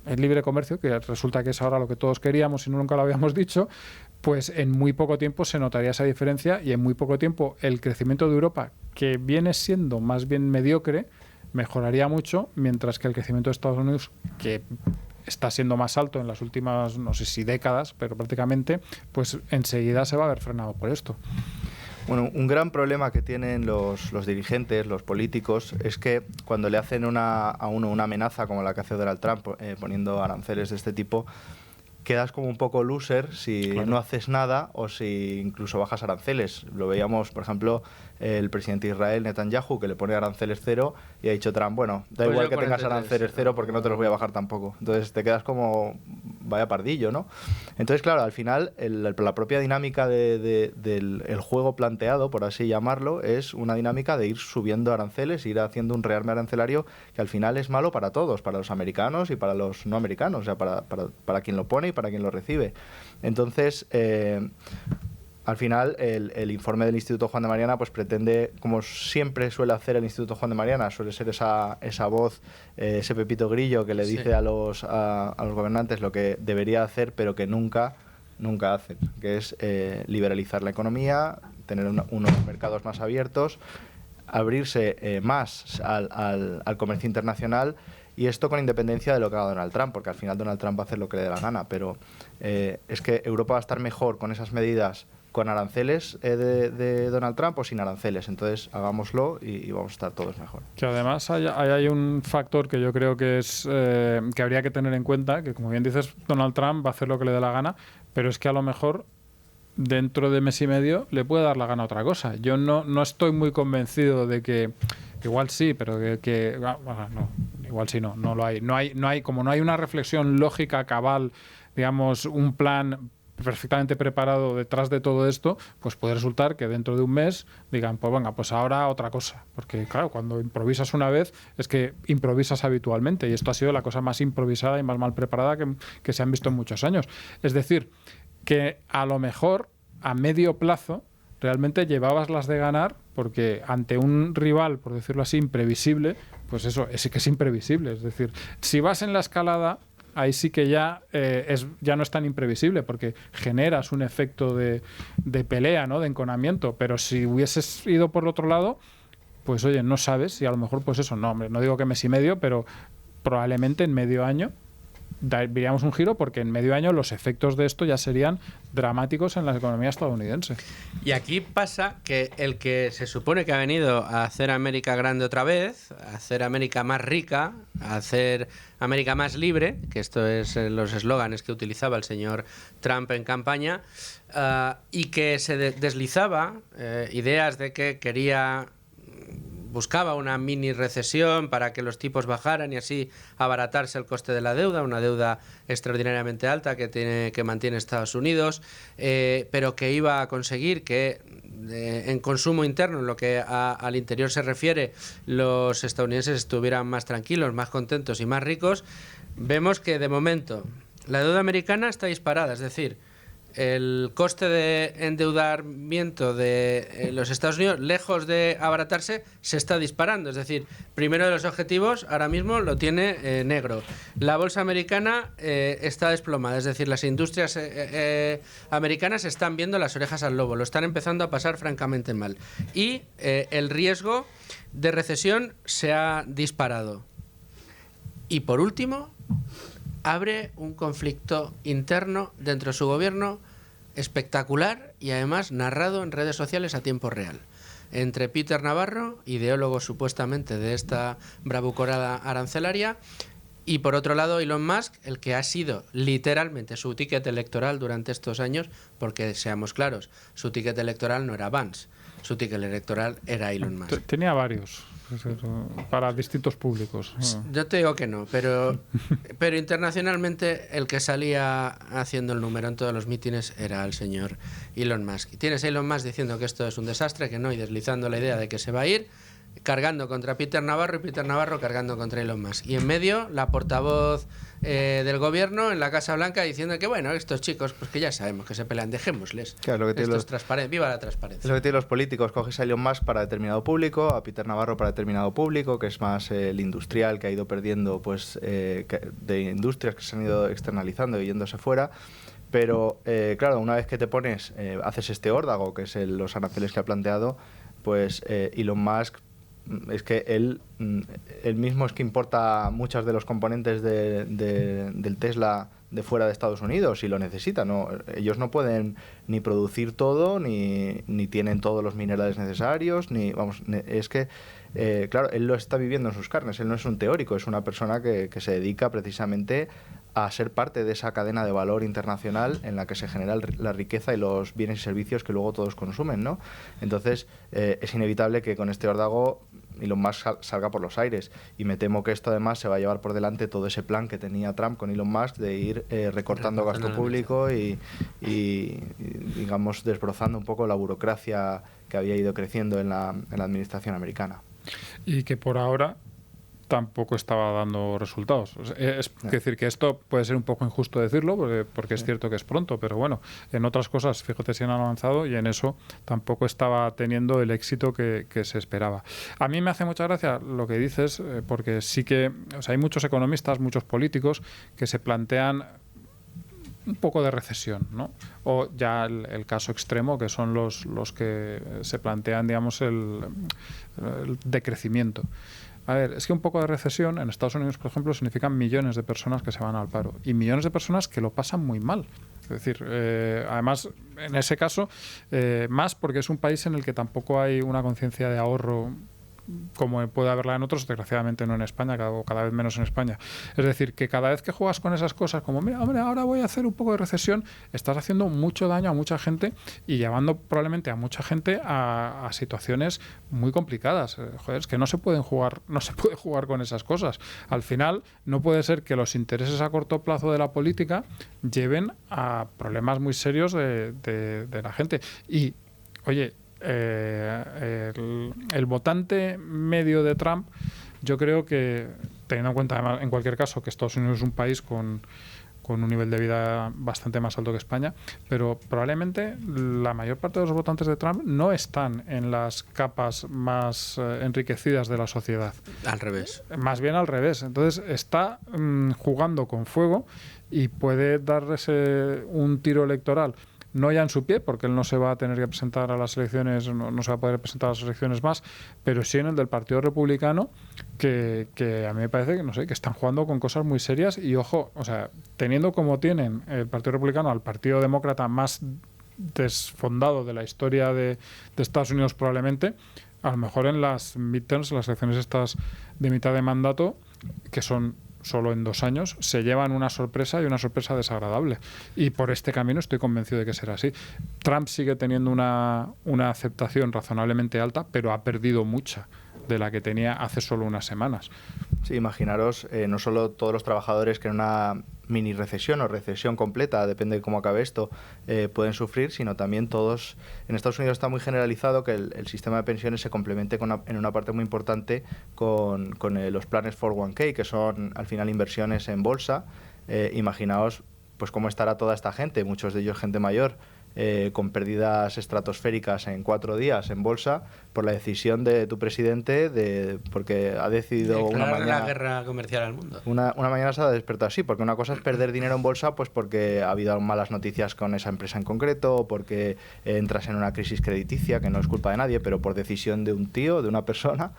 Speaker 8: el libre comercio, que resulta que es ahora lo que todos queríamos y nunca lo habíamos dicho, pues en muy poco tiempo se notaría esa diferencia y en muy poco tiempo el crecimiento de Europa, que viene siendo más bien mediocre, mejoraría mucho, mientras que el crecimiento de Estados Unidos, que está siendo más alto en las últimas, no sé si décadas, pero prácticamente, pues enseguida se va a ver frenado por esto.
Speaker 9: Bueno, un gran problema que tienen los dirigentes, los políticos, es que cuando le hacen a uno una amenaza como la que hace Donald Trump, poniendo aranceles de este tipo, quedas como un poco loser si no haces nada o si incluso bajas aranceles. Lo veíamos, por ejemplo, el presidente de Israel, Netanyahu, que le pone aranceles cero y ha dicho Trump, bueno, da igual que tengas aranceles cero porque no te los voy a bajar tampoco. Entonces te quedas como vaya pardillo, ¿no? Entonces, claro, al final la propia dinámica del juego planteado, por así llamarlo, es una dinámica de ir subiendo aranceles, ir haciendo un rearme arancelario que al final es malo para todos, para los americanos y para los no americanos, o sea, para quien lo pone y para quien lo recibe. Entonces, al final, el informe del Instituto Juan de Mariana pues pretende, como siempre suele hacer el Instituto Juan de Mariana, suele ser esa voz, ese Pepito Grillo que le dice a los gobernantes lo que debería hacer, pero que nunca hacen, que es liberalizar la economía, tener unos mercados más abiertos, abrirse más al comercio internacional. Y esto con independencia de lo que haga Donald Trump, porque al final Donald Trump va a hacer lo que le dé la gana, pero es que Europa va a estar mejor con esas medidas con aranceles de Donald Trump o sin aranceles. Entonces hagámoslo y vamos a estar todos mejor.
Speaker 8: Que además hay un factor que yo creo que es que habría que tener en cuenta, que como bien dices, Donald Trump va a hacer lo que le dé la gana, pero es que a lo mejor dentro de mes y medio le puede dar la gana a otra cosa. Yo no estoy muy convencido de que igual sí, pero no, igual sí no lo hay. No hay como no hay una reflexión lógica cabal, digamos, un plan perfectamente preparado detrás de todo esto, pues puede resultar que dentro de un mes digan, pues venga, pues ahora otra cosa. Porque claro, cuando improvisas una vez es que improvisas habitualmente y esto ha sido la cosa más improvisada y más mal preparada que se han visto en muchos años. Es decir, que a lo mejor a medio plazo realmente llevabas las de ganar porque ante un rival, por decirlo así, imprevisible, pues eso sí que es imprevisible. Es decir, si vas en la escalada, ahí sí que ya no es tan imprevisible porque generas un efecto de pelea, ¿no? De enconamiento. Pero si hubieses ido por el otro lado, pues oye, no sabes si a lo mejor pues eso, no, hombre, no digo que mes y medio, pero probablemente en medio año veríamos un giro porque en medio año los efectos de esto ya serían dramáticos en la economía estadounidense.
Speaker 1: Y aquí pasa que el que se supone que ha venido a hacer América grande otra vez, a hacer América más rica, a hacer América más libre, que esto es los eslóganes que utilizaba el señor Trump en campaña, y que se deslizaba ideas de que buscaba una mini recesión para que los tipos bajaran y así abaratarse el coste de la deuda, una deuda extraordinariamente alta que mantiene Estados Unidos, pero que iba a conseguir que en consumo interno, en lo que al interior se refiere, los estadounidenses estuvieran más tranquilos, más contentos y más ricos. Vemos que de momento la deuda americana está disparada, es decir, el coste de endeudamiento de los Estados Unidos, lejos de abaratarse, se está disparando. Es decir, primero de los objetivos ahora mismo lo tiene negro. La bolsa americana está desplomada, es decir, las industrias americanas están viendo las orejas al lobo, lo están empezando a pasar francamente mal. Y el riesgo de recesión se ha disparado. Y por último, abre un conflicto interno dentro de su gobierno espectacular y además narrado en redes sociales a tiempo real entre Peter Navarro, ideólogo supuestamente de esta bravuconada arancelaria, y por otro lado Elon Musk, el que ha sido literalmente su ticket electoral durante estos años, porque seamos claros, su ticket electoral no era Vance, su ticket electoral era Elon Musk.
Speaker 8: Tenía varios para distintos públicos.
Speaker 1: Yo te digo que no, pero internacionalmente el que salía haciendo el número en todos los mítines era el señor Elon Musk. Y tienes a Elon Musk diciendo que esto es un desastre, que no, y deslizando la idea de que se va a ir, cargando contra Peter Navarro y Peter Navarro cargando contra Elon Musk. Y en medio, la portavoz del gobierno en la Casa Blanca diciendo que, bueno, estos chicos, pues que ya sabemos que se pelean, dejémosles.
Speaker 9: Claro,
Speaker 1: Esto es transparente, viva la transparencia.
Speaker 9: Es lo que tienen los políticos, coges a Elon Musk para determinado público, a Peter Navarro para determinado público, que es más el industrial, que ha ido perdiendo, pues, de industrias que se han ido externalizando y yéndose fuera. Pero, claro, una vez que te pones, haces este órdago, que es los aranceles que ha planteado, pues Elon Musk, es que él mismo es que importa muchos de los componentes del Tesla de fuera de Estados Unidos y lo necesita, ¿no? Ellos no pueden ni producir todo, ni tienen todos los minerales necesarios, es que, claro, él lo está viviendo en sus carnes, él no es un teórico, es una persona que se dedica precisamente a ser parte de esa cadena de valor internacional en la que se genera la riqueza y los bienes y servicios que luego todos consumen, ¿no? Entonces, es inevitable que con este órdago Elon Musk salga por los aires, y me temo que esto además se va a llevar por delante todo ese plan que tenía Trump con Elon Musk de ir recortando gasto público y digamos desbrozando un poco la burocracia que había ido creciendo en la administración americana.
Speaker 8: Y que por ahora tampoco estaba dando resultados. Es decir, que esto puede ser un poco injusto decirlo, porque es cierto que es pronto, pero bueno, en otras cosas, fíjate si han avanzado, y en eso tampoco estaba teniendo el éxito que se esperaba. A mí me hace mucha gracia lo que dices, porque sí que, o sea, hay muchos economistas, muchos políticos que se plantean un poco de recesión, ¿no? O ya el caso extremo, que son los que se plantean, digamos, el decrecimiento. A ver, es que un poco de recesión en Estados Unidos, por ejemplo, significan millones de personas que se van al paro y millones de personas que lo pasan muy mal. Es decir, además, en ese caso, más porque es un país en el que tampoco hay una conciencia de ahorro como puede haberla en otros, desgraciadamente no en España, cada vez menos en España. Es decir, que cada vez que juegas con esas cosas, como, mira, hombre, ahora voy a hacer un poco de recesión, estás haciendo mucho daño a mucha gente y llevando probablemente a mucha gente a situaciones muy complicadas. Joder, es que no se puede jugar con esas cosas. Al final, no puede ser que los intereses a corto plazo de la política lleven a problemas muy serios de la gente. Y, oye, el votante medio de Trump, yo creo que, teniendo en cuenta además, en cualquier caso, que Estados Unidos es un país con un nivel de vida bastante más alto que España, pero probablemente la mayor parte de los votantes de Trump no están en las capas más enriquecidas de la sociedad.
Speaker 1: Al revés.
Speaker 8: Más bien al revés. Entonces está jugando con fuego y puede darles un tiro electoral. No ya en su pie, porque él no se va a tener que presentar a las elecciones, no se va a poder presentar a las elecciones más, pero sí en el del Partido Republicano, que a mí me parece que, no sé, que están jugando con cosas muy serias. Y ojo, o sea, teniendo como tienen el Partido Republicano al Partido Demócrata más desfondado de la historia de Estados Unidos probablemente, a lo mejor en las midterms, las elecciones estas de mitad de mandato, que son solo en 2 años, se llevan una sorpresa, y una sorpresa desagradable. Y por este camino estoy convencido de que será así. Trump sigue teniendo una aceptación razonablemente alta, pero ha perdido mucha de la que tenía hace solo unas semanas.
Speaker 9: Sí, imaginaros, no solo todos los trabajadores que en una mini recesión o recesión completa, depende de cómo acabe esto, pueden sufrir, sino también todos. En Estados Unidos está muy generalizado que el sistema de pensiones se complemente en una parte muy importante con los planes 401k, que son al final inversiones en bolsa. Imaginaos pues cómo estará toda esta gente, muchos de ellos gente mayor, con pérdidas estratosféricas en 4 días en bolsa por la decisión de tu presidente, porque ha decidido una mañana
Speaker 1: la guerra comercial al mundo.
Speaker 9: Una mañana se ha despertado así, porque una cosa es perder dinero en bolsa, pues porque ha habido malas noticias con esa empresa en concreto, o porque entras en una crisis crediticia que no es culpa de nadie, pero por decisión de un tío, de una persona,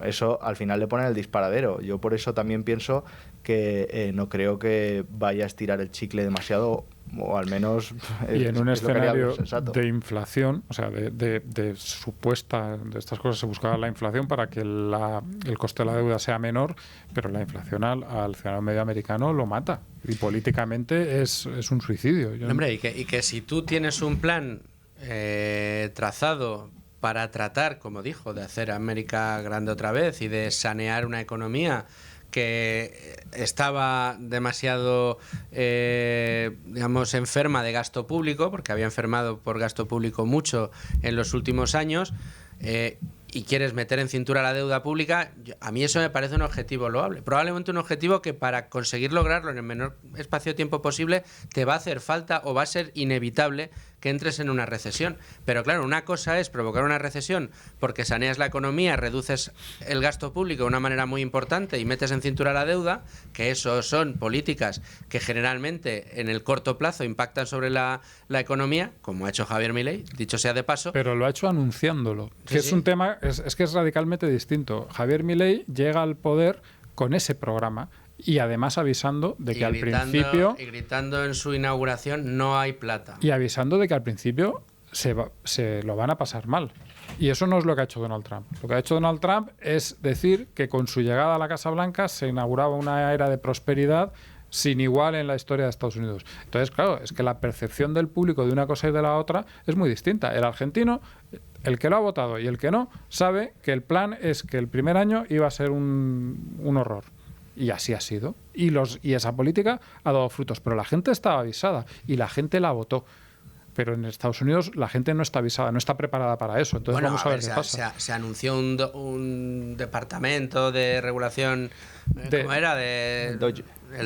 Speaker 9: eso al final le pone el disparadero. Yo por eso también pienso que no creo que vaya a estirar el chicle demasiado, o al menos
Speaker 8: y en un escenario de inflación, o sea, de supuesta, de estas cosas se buscaba la inflación para que el coste de la deuda sea menor, pero la inflación al ciudadano medio americano lo mata, y políticamente es un suicidio.
Speaker 1: Hombre, y que si tú tienes un plan trazado para tratar, como dijo, de hacer América grande otra vez y de sanear una economía que estaba demasiado, digamos, enferma de gasto público, porque había enfermado por gasto público mucho en los últimos años, y quieres meter en cintura la deuda pública, a mí eso me parece un objetivo loable. Probablemente un objetivo que para conseguir lograrlo en el menor espacio de tiempo posible te va a hacer falta o va a ser inevitable que entres en una recesión. Pero claro, una cosa es provocar una recesión porque saneas la economía, reduces el gasto público de una manera muy importante y metes en cintura la deuda, que eso son políticas que generalmente en el corto plazo impactan sobre la economía, como ha hecho Javier Milei, dicho sea de paso.
Speaker 8: Pero lo ha hecho anunciándolo, que
Speaker 1: sí,
Speaker 8: es un tema, es que es radicalmente distinto. Javier Milei llega al poder con ese programa, y además avisando de que al principio...
Speaker 1: Y gritando en su inauguración, no hay plata.
Speaker 8: Y avisando de que al principio se lo van a pasar mal. Y eso no es lo que ha hecho Donald Trump. Lo que ha hecho Donald Trump es decir que con su llegada a la Casa Blanca se inauguraba una era de prosperidad, sin igual en la historia de Estados Unidos. Entonces, claro, es que la percepción del público de una cosa y de la otra es muy distinta. El argentino, el que lo ha votado y el que no, sabe que el plan es que el primer año iba a ser un horror. Y así ha sido. Y esa política ha dado frutos. Pero la gente estaba avisada y la gente la votó. Pero en Estados Unidos la gente no está avisada, no está preparada para eso. Entonces
Speaker 1: bueno,
Speaker 8: vamos a ver qué pasa.
Speaker 1: Se anunció un departamento de regulación, ¿cómo era? El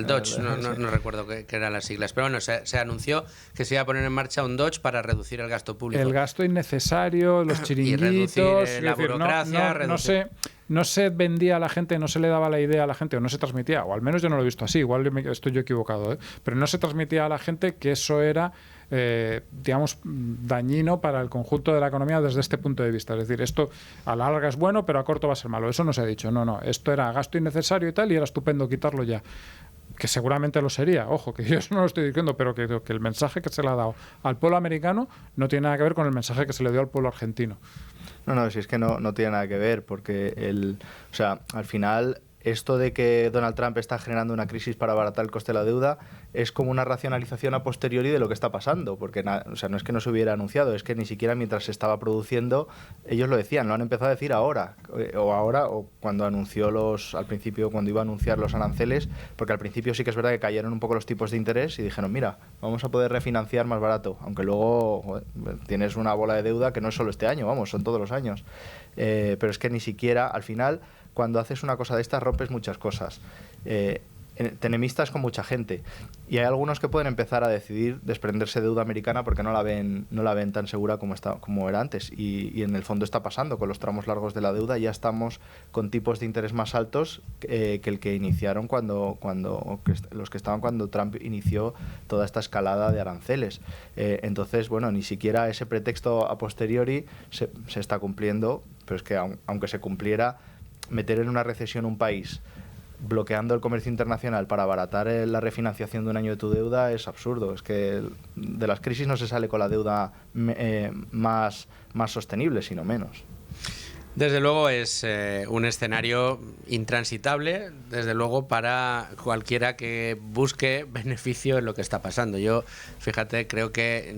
Speaker 1: Dodge, no recuerdo qué eran las siglas. Pero bueno, se anunció que se iba a poner en marcha un Dodge para reducir el gasto público.
Speaker 8: El gasto innecesario, los chiringuitos,
Speaker 1: y reducir la burocracia.
Speaker 8: No se vendía a la gente, no se le daba la idea a la gente, o no se transmitía, o al menos yo no lo he visto así, igual estoy yo equivocado, pero no se transmitía a la gente que eso era, digamos, dañino para el conjunto de la economía desde este punto de vista. Es decir, esto a la larga es bueno, pero a corto va a ser malo. Eso no se ha dicho. No, esto era gasto innecesario y tal, y era estupendo quitarlo ya. Que seguramente lo sería, ojo, que yo eso no lo estoy diciendo, pero que el mensaje que se le ha dado al pueblo americano no tiene nada que ver con el mensaje que se le dio al pueblo argentino.
Speaker 9: No, si es que no tiene nada que ver, porque al final esto de que Donald Trump está generando una crisis para abaratar el coste de la deuda es como una racionalización a posteriori de lo que está pasando, porque no es que no se hubiera anunciado, es que ni siquiera mientras se estaba produciendo ellos lo decían, lo han empezado a decir ahora o cuando anunció al principio, cuando iba a anunciar los aranceles, porque al principio sí que es verdad que cayeron un poco los tipos de interés y dijeron, mira, vamos a poder refinanciar más barato, aunque luego tienes una bola de deuda que no es solo este año, son todos los años, pero es que ni siquiera al final, cuando haces una cosa de estas, rompes muchas cosas. Te enemistas con mucha gente. Y hay algunos que pueden empezar a decidir desprenderse de deuda americana porque no la ven tan segura como era antes. Y en el fondo está pasando. Con los tramos largos de la deuda ya estamos con tipos de interés más altos que el que iniciaron los que estaban cuando Trump inició toda esta escalada de aranceles. Entonces, ni siquiera ese pretexto a posteriori se está cumpliendo, pero es que aunque se cumpliera, meter en una recesión un país bloqueando el comercio internacional para abaratar la refinanciación de un año de tu deuda es absurdo. Es que de las crisis no se sale con la deuda más sostenible, sino menos.
Speaker 1: Desde luego es un escenario intransitable, desde luego, para cualquiera que busque beneficio en lo que está pasando. Yo, fíjate, creo que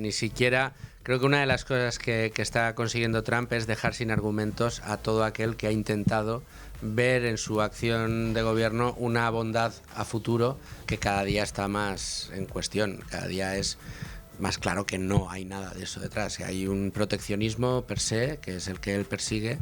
Speaker 1: una de las cosas que está consiguiendo Trump es dejar sin argumentos a todo aquel que ha intentado ver en su acción de gobierno una bondad a futuro que cada día está más en cuestión. Cada día es más claro que no hay nada de eso detrás, que hay un proteccionismo per se, que es el que él persigue,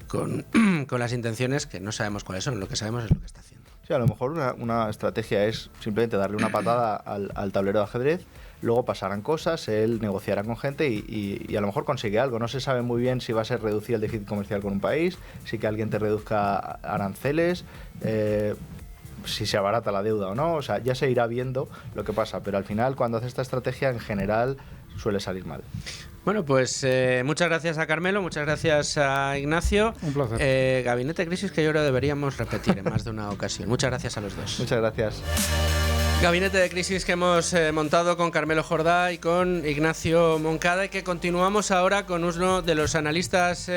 Speaker 1: con las intenciones que no sabemos cuáles son, lo que sabemos es lo que está haciendo.
Speaker 9: Sí, a lo mejor una estrategia es simplemente darle una patada al tablero de ajedrez, luego pasarán cosas, él negociará con gente y a lo mejor consigue algo. No se sabe muy bien si va a ser reducir el déficit comercial con un país, si que alguien te reduzca aranceles, si se abarata la deuda o no. Ya se irá viendo lo que pasa, pero al final cuando hace esta estrategia en general suele salir mal.
Speaker 1: Bueno, pues muchas gracias a Carmelo, muchas gracias a Ignacio.
Speaker 8: Un placer.
Speaker 1: Gabinete de Crisis que yo creo deberíamos repetir en más de una ocasión. Muchas gracias a los dos.
Speaker 9: Muchas gracias.
Speaker 1: Gabinete de Crisis que hemos montado con Carmelo Jordá y con Ignacio Moncada, y que continuamos ahora con uno de los analistas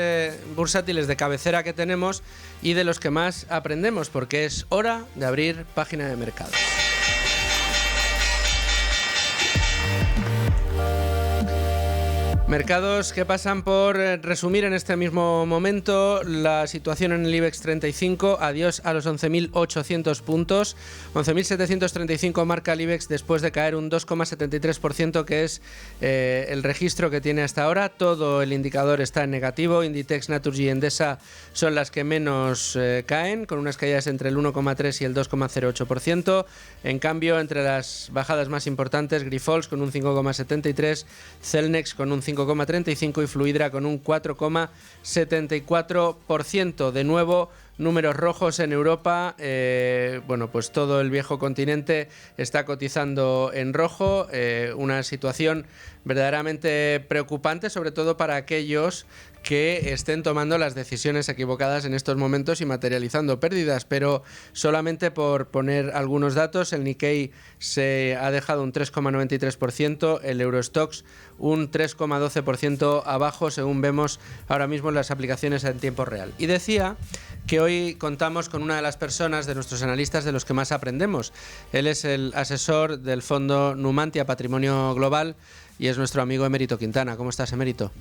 Speaker 1: bursátiles de cabecera que tenemos y de los que más aprendemos, porque es hora de abrir página de mercado. Mercados que pasan por resumir en este mismo momento la situación en el IBEX 35. Adiós a los 11.800 puntos. 11.735 marca el IBEX después de caer un 2,73%, que es el registro que tiene hasta ahora. Todo el indicador está en negativo. Inditex, Naturgy y Endesa son las que menos caen, con unas caídas entre el 1,3 y el 2,08%. En cambio, entre las bajadas más importantes, Grifols con un 5,73, Celnex con un 5,35 y Fluidra con un 4,74%. De nuevo, números rojos en Europa. Pues todo el viejo continente está cotizando en rojo. Una situación verdaderamente preocupante, sobre todo para aquellos que estén tomando las decisiones equivocadas en estos momentos y materializando pérdidas, pero solamente por poner algunos datos, el Nikkei se ha dejado un 3,93%, el Eurostoxx un 3,12% abajo, según vemos ahora mismo en las aplicaciones en tiempo real. Y decía que hoy contamos con una de las personas de nuestros analistas de los que más aprendemos. Él es el asesor del fondo Numantia Patrimonio Global y es nuestro amigo Emérito Quintana. ¿Cómo estás, Emérito?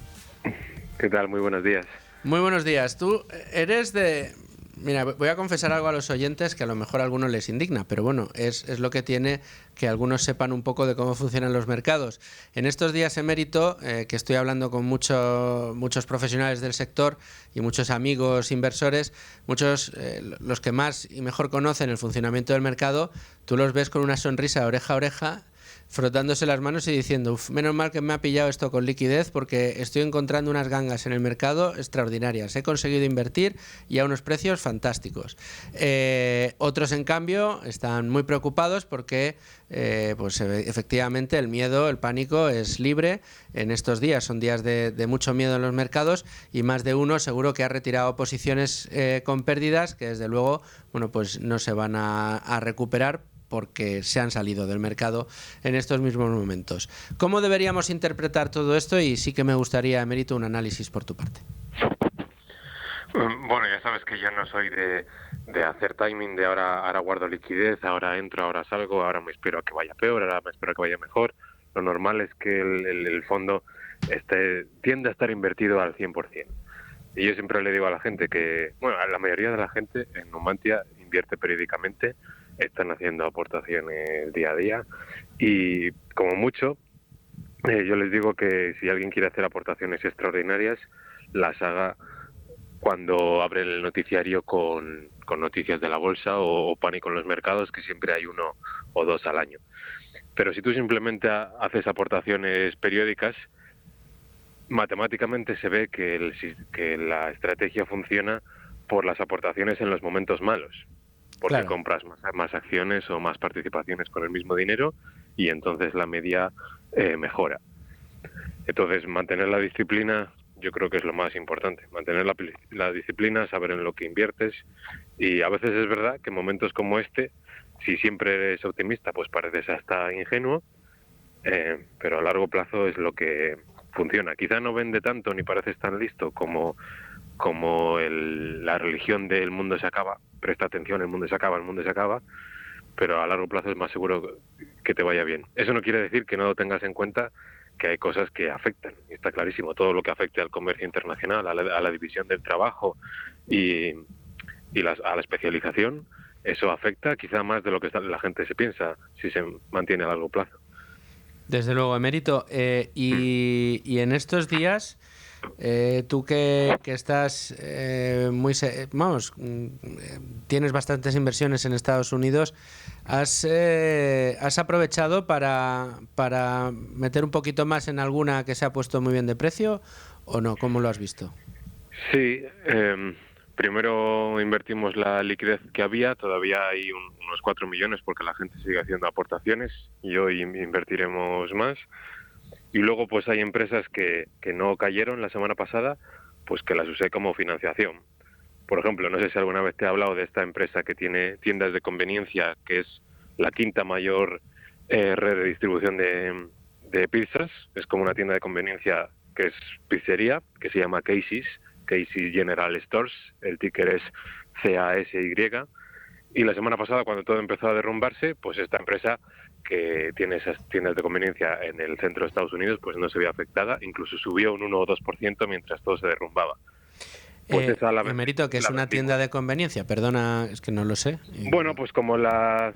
Speaker 10: ¿Qué tal? Muy buenos días.
Speaker 1: Muy buenos días. Tú eres de... Mira, voy a confesar algo a los oyentes que a lo mejor a algunos les indigna, pero bueno, es lo que tiene que algunos sepan un poco de cómo funcionan los mercados. En estos días, Emérito, que estoy hablando con muchos profesionales del sector y muchos amigos inversores, muchos, los que más y mejor conocen el funcionamiento del mercado, tú los ves con una sonrisa oreja a oreja, frotándose las manos y diciendo: "Uf, menos mal que me ha pillado esto con liquidez porque estoy encontrando unas gangas en el mercado extraordinarias. He conseguido invertir y a unos precios fantásticos". Otros, en cambio, están muy preocupados porque pues efectivamente el miedo, el pánico es libre. En estos días son días de mucho miedo en los mercados y más de uno seguro que ha retirado posiciones con pérdidas que desde luego pues no se van a recuperar porque se han salido del mercado en estos mismos momentos. ¿Cómo deberíamos interpretar todo esto? Y sí que me gustaría, Emérito, un análisis por tu parte.
Speaker 10: Bueno, ya sabes que yo no soy de hacer timing, de ahora guardo liquidez, ahora entro, ahora salgo, ahora me espero a que vaya peor, ahora me espero a que vaya mejor. Lo normal es que el fondo tiende a estar invertido al 100%. Y yo siempre le digo a la gente que, la mayoría de la gente en Numantia invierte periódicamente, están haciendo aportaciones día a día y como mucho yo les digo que si alguien quiere hacer aportaciones extraordinarias las haga cuando abre el noticiario con noticias de la bolsa o pánico en los mercados, que siempre hay 1 o 2 al año. Pero si tú simplemente haces aportaciones periódicas, matemáticamente se ve que la estrategia funciona por las aportaciones en los momentos malos. Porque claro, compras más acciones o más participaciones con el mismo dinero y entonces la media mejora. Entonces, mantener la disciplina yo creo que es lo más importante. Mantener la disciplina, saber en lo que inviertes. Y a veces es verdad que en momentos como este, si siempre eres optimista, pues pareces hasta ingenuo, pero a largo plazo es lo que funciona. Quizá no vende tanto ni pareces tan listo como la religión del mundo se acaba. Presta atención, el mundo se acaba, pero a largo plazo es más seguro que te vaya bien. Eso no quiere decir que no tengas en cuenta que hay cosas que afectan, y está clarísimo, todo lo que afecte al comercio internacional, a la división del trabajo y a la especialización, eso afecta quizá más de lo que la gente se piensa si se mantiene a largo plazo. Desde luego, Emérito. Y en estos días... tú que estás tienes bastantes inversiones en Estados Unidos, ¿has aprovechado para meter un poquito más en alguna que se ha puesto muy bien de precio o no? ¿Cómo lo has visto? Sí, primero invertimos la liquidez que había, todavía hay unos 4 millones porque la gente sigue haciendo aportaciones y hoy invertiremos más. Y luego pues hay empresas que no cayeron la semana pasada, pues que las usé como financiación. Por ejemplo, no sé si alguna vez te he hablado de esta empresa que tiene tiendas de conveniencia, que es la 5ª mayor red de distribución de pizzas. Es como una tienda de conveniencia que es pizzería, que se llama Casey's General Stores. El ticker es CASY. Y la semana pasada, cuando todo empezó a derrumbarse, pues esta empresa que tiene esas tiendas de conveniencia en el centro de Estados Unidos, pues no se vio afectada, incluso subió un 1 o 2% mientras todo se derrumbaba. Pues Emérito, ¿qué es una tienda de conveniencia? Perdona, es que no lo sé. Bueno, pues como las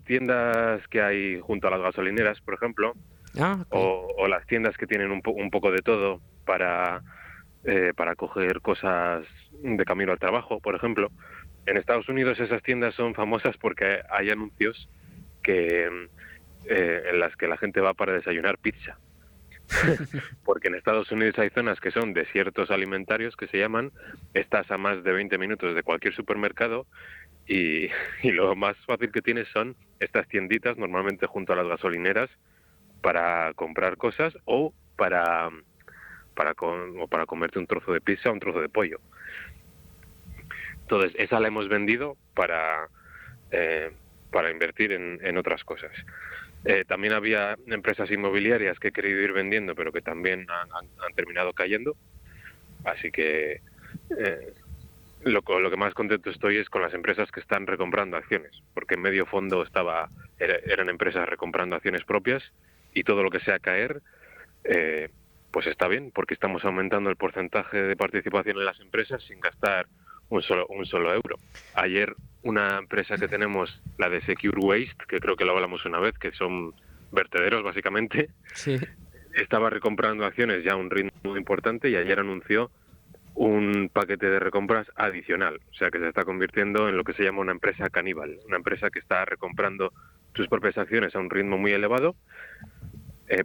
Speaker 10: tiendas que hay junto a las gasolineras, por ejemplo, okay, o las tiendas que tienen un poco de todo para coger cosas de camino al trabajo, por ejemplo. En Estados Unidos esas tiendas son famosas porque hay anuncios en las que la gente va para desayunar pizza. Porque en Estados Unidos hay zonas que son desiertos alimentarios, que se llaman, estás a más de 20 minutos de cualquier supermercado y lo más fácil que tienes son estas tienditas, normalmente junto a las gasolineras, para comprar cosas o para
Speaker 11: para comerte un trozo de pizza o un trozo de pollo. Entonces, esa la hemos vendido para invertir en otras cosas. También había empresas inmobiliarias que he querido ir vendiendo, pero que también han terminado cayendo. Así que lo que más contento estoy es con las empresas que están recomprando acciones, porque en medio fondo eran empresas recomprando acciones propias, y todo lo que sea caer, pues está bien, porque estamos aumentando el porcentaje de participación en las empresas sin gastar un solo euro. Ayer una empresa que tenemos, la de Secure Waste, que creo que lo hablamos una vez, que son vertederos básicamente,
Speaker 1: sí,
Speaker 11: estaba recomprando acciones ya a un ritmo muy importante, y ayer anunció un paquete de recompras adicional, o sea que se está convirtiendo en lo que se llama una empresa caníbal, una empresa que está recomprando sus propias acciones a un ritmo muy elevado,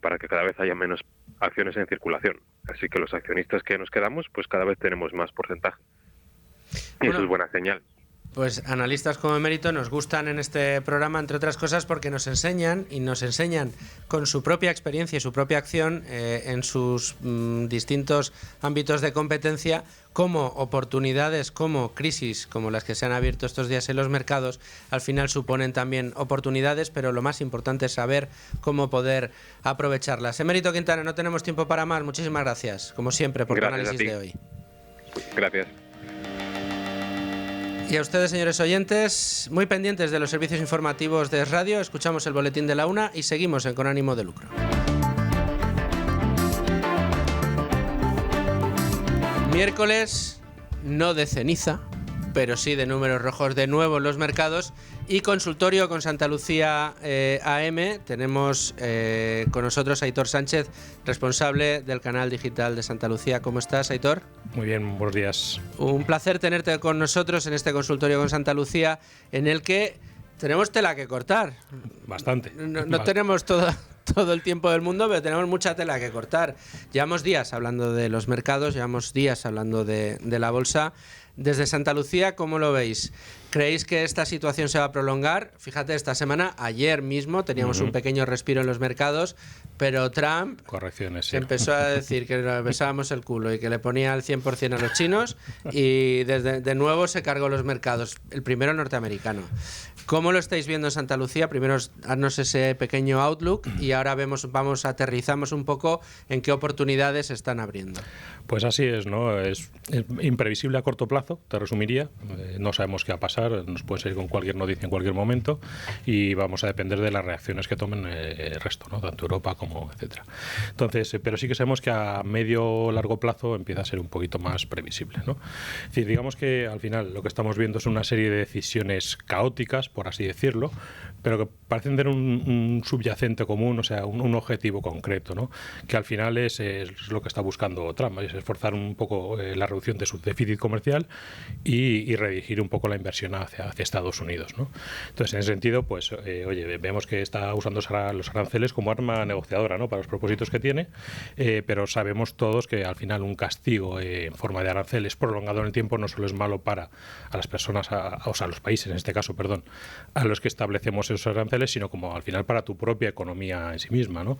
Speaker 11: para que cada vez haya menos acciones en circulación. Así que los accionistas que nos quedamos, pues cada vez tenemos más porcentaje. Y eso es buena señal.
Speaker 1: Pues analistas como Emérito nos gustan en este programa, entre otras cosas, porque nos enseñan con su propia experiencia y su propia acción en sus distintos ámbitos de competencia, cómo oportunidades, como crisis, como las que se han abierto estos días en los mercados, al final suponen también oportunidades, pero lo más importante es saber cómo poder aprovecharlas. Emérito Quintana, no tenemos tiempo para más. Muchísimas gracias, como siempre, por tu análisis de hoy.
Speaker 11: Gracias.
Speaker 1: Y a ustedes, señores oyentes, muy pendientes de los servicios informativos de Radio, escuchamos el boletín de la 1 y seguimos en Con Ánimo de Lucro. Miércoles, no de ceniza, pero sí de números rojos de nuevo en los mercados, y consultorio con Santa Lucía AM. Tenemos con nosotros a Aitor Sánchez, responsable del canal digital de Santa Lucía. ¿Cómo estás, Aitor?
Speaker 12: Muy bien, buenos días.
Speaker 1: Un placer tenerte con nosotros en este consultorio con Santa Lucía, en el que tenemos tela que cortar.
Speaker 12: Bastante.
Speaker 1: No tenemos todo el tiempo del mundo, pero tenemos mucha tela que cortar. Llevamos días hablando de los mercados, llevamos días hablando de la bolsa. Desde Santa Lucía, ¿cómo lo veis? ¿Creéis que esta situación se va a prolongar? Fíjate, esta semana, ayer mismo, teníamos un pequeño respiro en los mercados, pero Trump empezó a decir que nos besábamos el culo y que le ponía al 100% a los chinos, y de nuevo se cargó los mercados, el primero norteamericano. ¿Cómo lo estáis viendo en Santa Lucía? Primero, haznos ese pequeño outlook y ahora aterrizamos un poco en qué oportunidades se están abriendo.
Speaker 12: Pues así es, ¿no? Es imprevisible a corto plazo, te resumiría. No sabemos qué va a pasar, nos puede salir con cualquier noticia en cualquier momento, y vamos a depender de las reacciones que tomen el resto, ¿no? Tanto Europa como etcétera. Entonces, pero sí que sabemos que a medio o largo plazo empieza a ser un poquito más previsible, ¿no? Es decir, digamos que al final lo que estamos viendo es una serie de decisiones caóticas, por así decirlo, pero que parecen tener un subyacente común, o sea, un objetivo concreto, ¿no? Que al final es lo que está buscando Trump, es esforzar un poco la reducción de su déficit comercial y redirigir un poco la inversión hacia Estados Unidos, ¿no? Entonces, en ese sentido, pues, vemos que está usando los aranceles como arma negociadora, ¿no? Para los propósitos que tiene, pero sabemos todos que al final un castigo en forma de aranceles prolongado en el tiempo no solo es malo para a las personas, o sea, los países, en este caso, perdón, a los que establecemos esos aranceles, sino como al final para tu propia economía en sí misma, ¿no?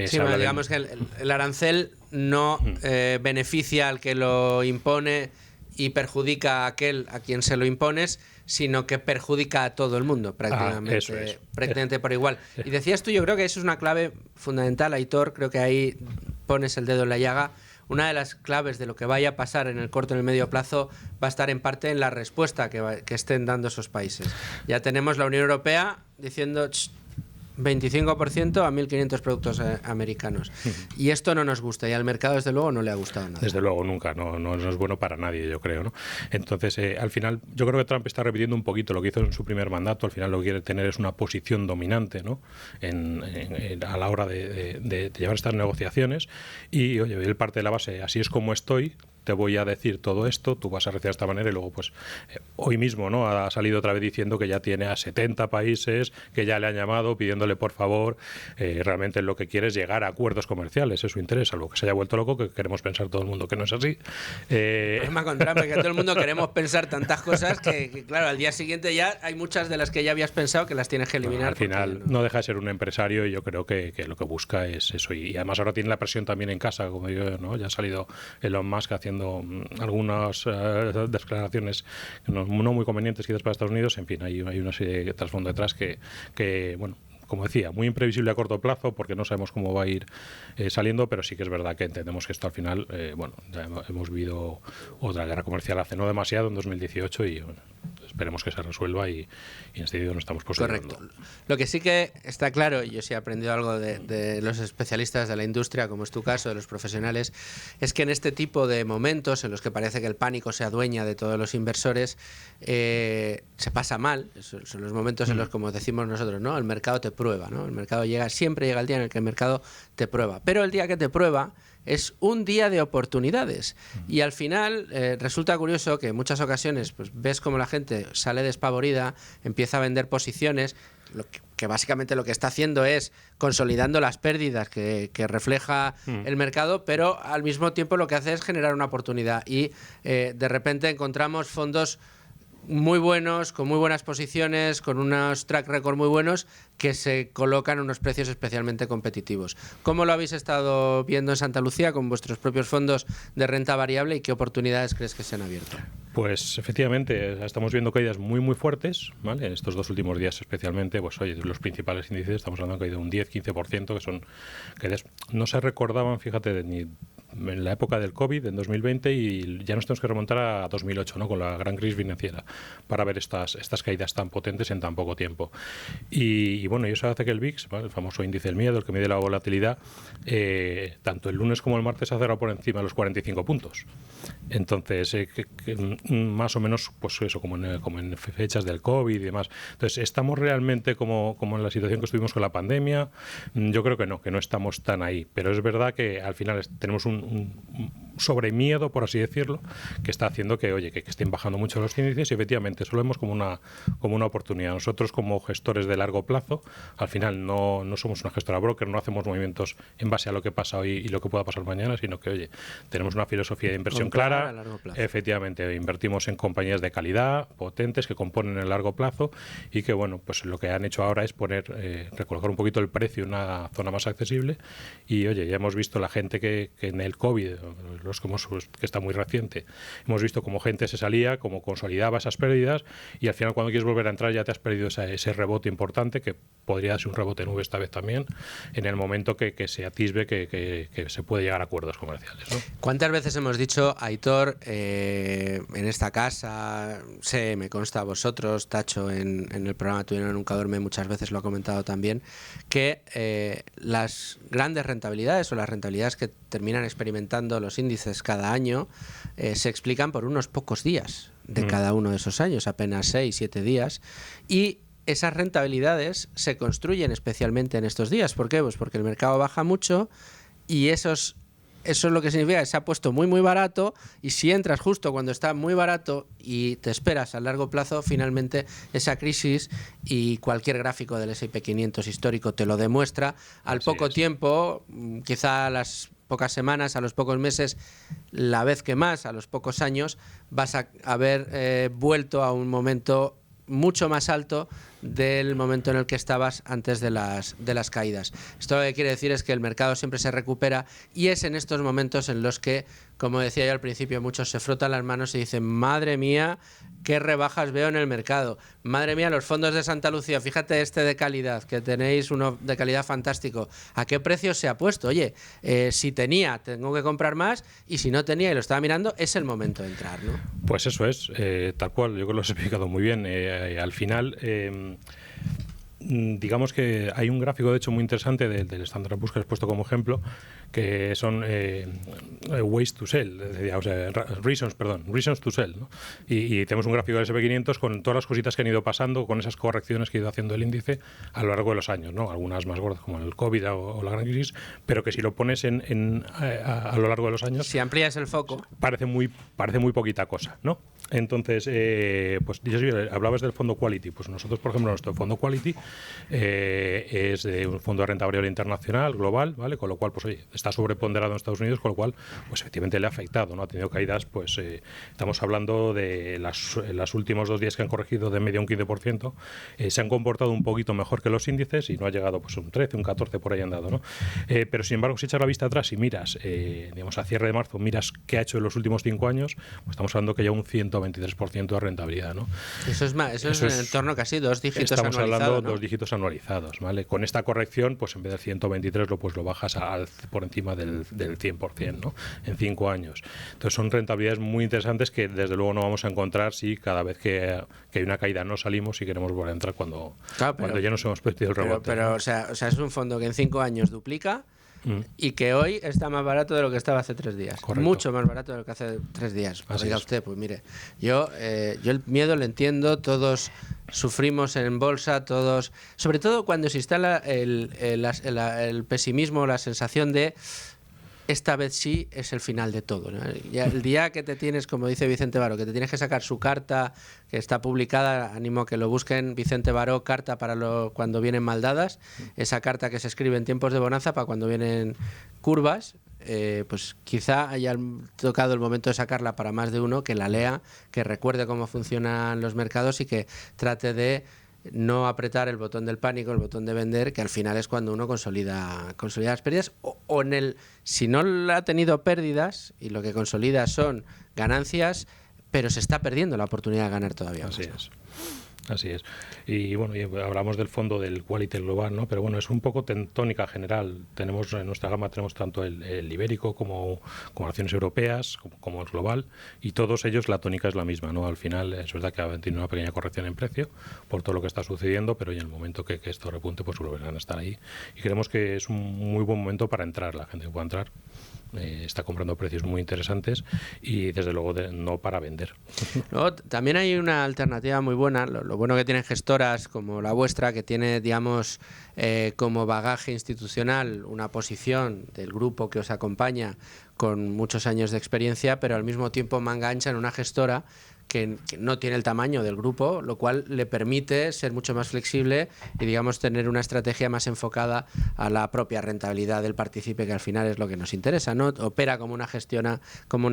Speaker 1: Sí, bueno, digamos que el arancel no beneficia al que lo impone y perjudica a aquel a quien se lo impones, sino que perjudica a todo el mundo prácticamente,
Speaker 12: eso es.
Speaker 1: prácticamente por igual. Y decías tú, yo creo que eso es una clave fundamental, Aitor, creo que ahí pones el dedo en la llaga. Una de las claves de lo que vaya a pasar en el corto y en el medio plazo va a estar en parte en la respuesta que estén dando esos países. Ya tenemos la Unión Europea diciendo 25% a 1.500 productos americanos. Y esto no nos gusta, y al mercado desde luego no le ha gustado nada.
Speaker 12: Desde luego nunca, no es bueno para nadie, yo creo, ¿no? Entonces, al final, yo creo que Trump está repitiendo un poquito lo que hizo en su primer mandato. Al final lo que quiere tener es una posición dominante, ¿no? A la hora de llevar estas negociaciones. Y, oye, él parte de la base, así es como estoy, te voy a decir todo esto, tú vas a reaccionar de esta manera, y luego pues hoy mismo, ¿no?, ha salido otra vez diciendo que ya tiene a 70 países que ya le han llamado pidiéndole por favor, realmente lo que quiere es llegar a acuerdos comerciales, es su interés, algo que se haya vuelto loco, que queremos pensar todo el mundo que no es así.
Speaker 1: El problema con Trump es que todo el mundo queremos pensar tantas cosas que, claro, al día siguiente ya hay muchas de las que ya habías pensado que las tienes que eliminar.
Speaker 12: Al final no deja de ser un empresario, y yo creo que lo que busca es eso, y además ahora tiene la presión también en casa, como digo, ¿no? Ya ha salido Elon Musk haciendo algunas declaraciones no muy convenientes quizás para Estados Unidos. En fin, hay una serie de trasfondo detrás que bueno, como decía, muy imprevisible a corto plazo, porque no sabemos cómo va a ir saliendo, pero sí que es verdad que entendemos que esto al final, bueno, ya hemos vivido otra guerra comercial hace no demasiado, en 2018, y bueno, esperemos que se resuelva, y en este sentido no estamos posibilitando.
Speaker 1: Correcto. Lo que sí que está claro, y yo sí he aprendido algo de los especialistas de la industria, como es tu caso, de los profesionales, es que en este tipo de momentos en los que parece que el pánico se adueña de todos los inversores, se pasa mal. Son los momentos en los, como decimos nosotros, ¿no?, el mercado te prueba, ¿no? El mercado siempre llega el día en el que el mercado te prueba. Pero el día que te prueba es un día de oportunidades. Y al final resulta curioso que en muchas ocasiones pues ves como la gente sale despavorida, empieza a vender posiciones, que básicamente lo que está haciendo es consolidando las pérdidas que refleja el mercado, pero al mismo tiempo lo que hace es generar una oportunidad. Y de repente encontramos fondos muy buenos, con muy buenas posiciones, con unos track record muy buenos, que se colocan a unos precios especialmente competitivos. ¿Cómo lo habéis estado viendo en Santa Lucía con vuestros propios fondos de renta variable, y qué oportunidades crees que se han abierto?
Speaker 12: Pues efectivamente, estamos viendo caídas muy fuertes, ¿vale? En estos 2 últimos días especialmente, pues oye, los principales índices estamos hablando de caída de un 10-15%, que son caídas no se recordaban, fíjate, ni en la época del COVID, en 2020, y ya nos tenemos que remontar a 2008, ¿no?, con la gran crisis financiera, para ver estas caídas tan potentes en tan poco tiempo. Y bueno, y eso hace que el VIX, ¿vale?, el famoso índice del miedo, el que mide la volatilidad, tanto el lunes como el martes ha cerrado por encima de los 45 puntos. Entonces, más o menos, pues eso, como en fechas del COVID y demás. Entonces, ¿estamos realmente como en la situación que estuvimos con la pandemia? Yo creo que no estamos tan ahí. Pero es verdad que al final tenemos un sobremiedo, por así decirlo, que está haciendo que, oye, que estén bajando mucho los índices, y efectivamente eso lo vemos como una oportunidad. Nosotros, como gestores de largo plazo, al final no somos una gestora broker, no hacemos movimientos en base a lo que pasa hoy y lo que pueda pasar mañana, sino que, oye, tenemos una filosofía de inversión clara. Efectivamente, invertimos en compañías de calidad, potentes, que componen el largo plazo, y que, bueno, pues lo que han hecho ahora es recolocar un poquito el precio en una zona más accesible. Y, oye, ya hemos visto la gente que en el COVID, que está muy reciente, hemos visto cómo gente se salía, cómo consolidaba esas pérdidas, y al final, cuando quieres volver a entrar, ya te has perdido ese rebote importante, que podría ser un rebote nube esta vez también, en el momento que se atisbe que se puede llegar a acuerdos comerciales, ¿no?
Speaker 1: ¿Cuántas veces hemos dicho, Aitor, en esta casa, me consta a vosotros, Tacho, en el programa Tu Dinero Nunca Duerme, muchas veces lo ha comentado también, que las grandes rentabilidades, o las rentabilidades que terminan experimentando los índices cada año, se explican por unos pocos días de cada uno de esos años, apenas 6-7 días, y esas rentabilidades se construyen especialmente en estos días. ¿Por qué? Pues porque el mercado baja mucho, y eso es lo que significa que se ha puesto muy barato, y si entras justo cuando está muy barato y te esperas a largo plazo, finalmente esa crisis, y cualquier gráfico del S&P 500 histórico te lo demuestra, al poco tiempo, quizá a las pocas semanas, a los pocos meses, la vez que más, a los pocos años, vas a haber vuelto a un momento mucho más alto del momento en el que estabas antes de las caídas. Esto lo que quiere decir es que el mercado siempre se recupera, y es en estos momentos en los que, como decía yo al principio, muchos se frotan las manos y dicen: madre mía, qué rebajas veo en el mercado, madre mía, los fondos de Santa Lucía, fíjate este de calidad, que tenéis uno de calidad fantástico, ¿a qué precio se ha puesto? Oye, si tenía, tengo que comprar más, y si no tenía y lo estaba mirando, es el momento de entrar, ¿no?
Speaker 12: Pues eso es, tal cual, yo creo que lo has explicado muy bien. Al final, digamos que hay un gráfico, de hecho, muy interesante del Standard Poor's que has puesto como ejemplo, que son ways to sell, o sea, reasons to sell, ¿no? Y tenemos un gráfico del S&P 500 con todas las cositas que han ido pasando, con esas correcciones que ha ido haciendo el índice a lo largo de los años, ¿no? Algunas más gordas como el COVID o la gran crisis, pero que si lo pones a lo largo de los años...
Speaker 1: Si amplías el foco...
Speaker 12: Parece muy poquita cosa, ¿no? Entonces, pues hablabas del fondo Quality. Pues nosotros, por ejemplo, nuestro fondo Quality es un fondo de renta variable internacional, global, ¿vale? Con lo cual, pues oye, está sobreponderado en Estados Unidos, con lo cual, pues efectivamente le ha afectado, ¿no? Ha tenido caídas, pues estamos hablando de las últimos 2 días que han corregido de media un 15%, se han comportado un poquito mejor que los índices y no ha llegado pues un 13, un 14 por ahí han dado, ¿no? Pero sin embargo, si echas la vista atrás y miras, digamos, a cierre de marzo, miras qué ha hecho en los últimos 5 años, pues estamos hablando que ya un 123% de rentabilidad, ¿no?
Speaker 1: Eso es en torno a casi 2 dígitos
Speaker 12: estamos
Speaker 1: anualizados.
Speaker 12: Estamos hablando de
Speaker 1: ¿no?
Speaker 12: 2 dígitos anualizados, ¿vale? Con esta corrección, pues en vez del 123 lo bajas por encima del 100%, ¿no? En 5 años. Entonces son rentabilidades muy interesantes que desde luego no vamos a encontrar si cada vez que hay una caída no salimos y queremos volver a entrar cuando ya nos hemos perdido el rebote.
Speaker 1: Pero o sea, es un fondo que en 5 años duplica y que hoy está más barato de lo que estaba hace 3 días.
Speaker 12: Correcto.
Speaker 1: Mucho más barato de lo que hace 3 días. Pues diga usted, pues mire, yo el miedo lo entiendo, todos sufrimos en bolsa, todos, sobre todo cuando se instala el pesimismo, la sensación de esta vez sí es el final de todo, ¿no? Ya el día que te tienes, como dice Vicente Baró, que te tienes que sacar su carta, que está publicada, animo a que lo busquen, Vicente Baró, carta para cuando vienen maldadas, esa carta que se escribe en tiempos de bonanza para cuando vienen curvas, pues quizá haya tocado el momento de sacarla para más de uno, que la lea, que recuerde cómo funcionan los mercados y que trate de no apretar el botón del pánico, el botón de vender, que al final es cuando uno consolida las pérdidas, o si no ha tenido pérdidas y lo que consolida son ganancias, pero se está perdiendo la oportunidad de ganar todavía más.
Speaker 12: Así es. Y bueno, hablamos del fondo del Quality global, ¿no? Pero bueno, es un poco tónica general. Tenemos en nuestra gama tanto el ibérico como acciones europeas, como el global, y todos ellos la tónica es la misma, ¿no? Al final es verdad que ha tenido una pequeña corrección en precio por todo lo que está sucediendo, pero en el momento que esto repunte, pues volverán a estar ahí. Y creemos que es un muy buen momento para entrar, la gente que pueda entrar. Está comprando precios muy interesantes y desde luego no para vender.
Speaker 1: Luego, también hay una alternativa muy buena, lo bueno que tienen gestoras como la vuestra, que tiene, digamos, como bagaje institucional una posición del grupo que os acompaña con muchos años de experiencia, pero al mismo tiempo manga ancha en una gestora que no tiene el tamaño del grupo, lo cual le permite ser mucho más flexible y, digamos, tener una estrategia más enfocada a la propia rentabilidad del partícipe, que al final es lo que nos interesa, ¿no? Opera como una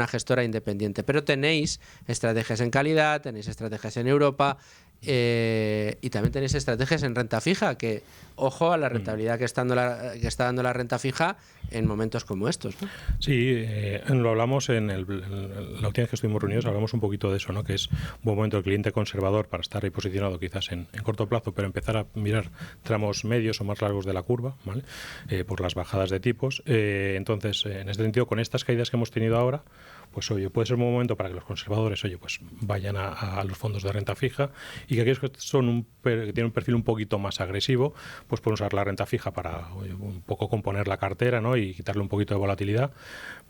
Speaker 1: gestora independiente, pero tenéis estrategias en calidad, tenéis estrategias en Europa, y también tenéis estrategias en renta fija, que ojo a la rentabilidad que está dando la renta fija en momentos como estos, ¿no?
Speaker 12: Sí, lo hablamos en la última vez que estuvimos reunidos, hablamos un poquito de eso, ¿no? Que es un buen momento el cliente conservador para estar ahí posicionado quizás en corto plazo, pero empezar a mirar tramos medios o más largos de la curva, ¿vale? Por las bajadas de tipos. Entonces, en este sentido, con estas caídas que hemos tenido ahora, pues oye, puede ser un buen momento para que los conservadores, pues vayan a los fondos de renta fija, y que aquellos que tienen un perfil un poquito más agresivo, pues pueden usar la renta fija para un poco componer la cartera, ¿no? Y quitarle un poquito de volatilidad,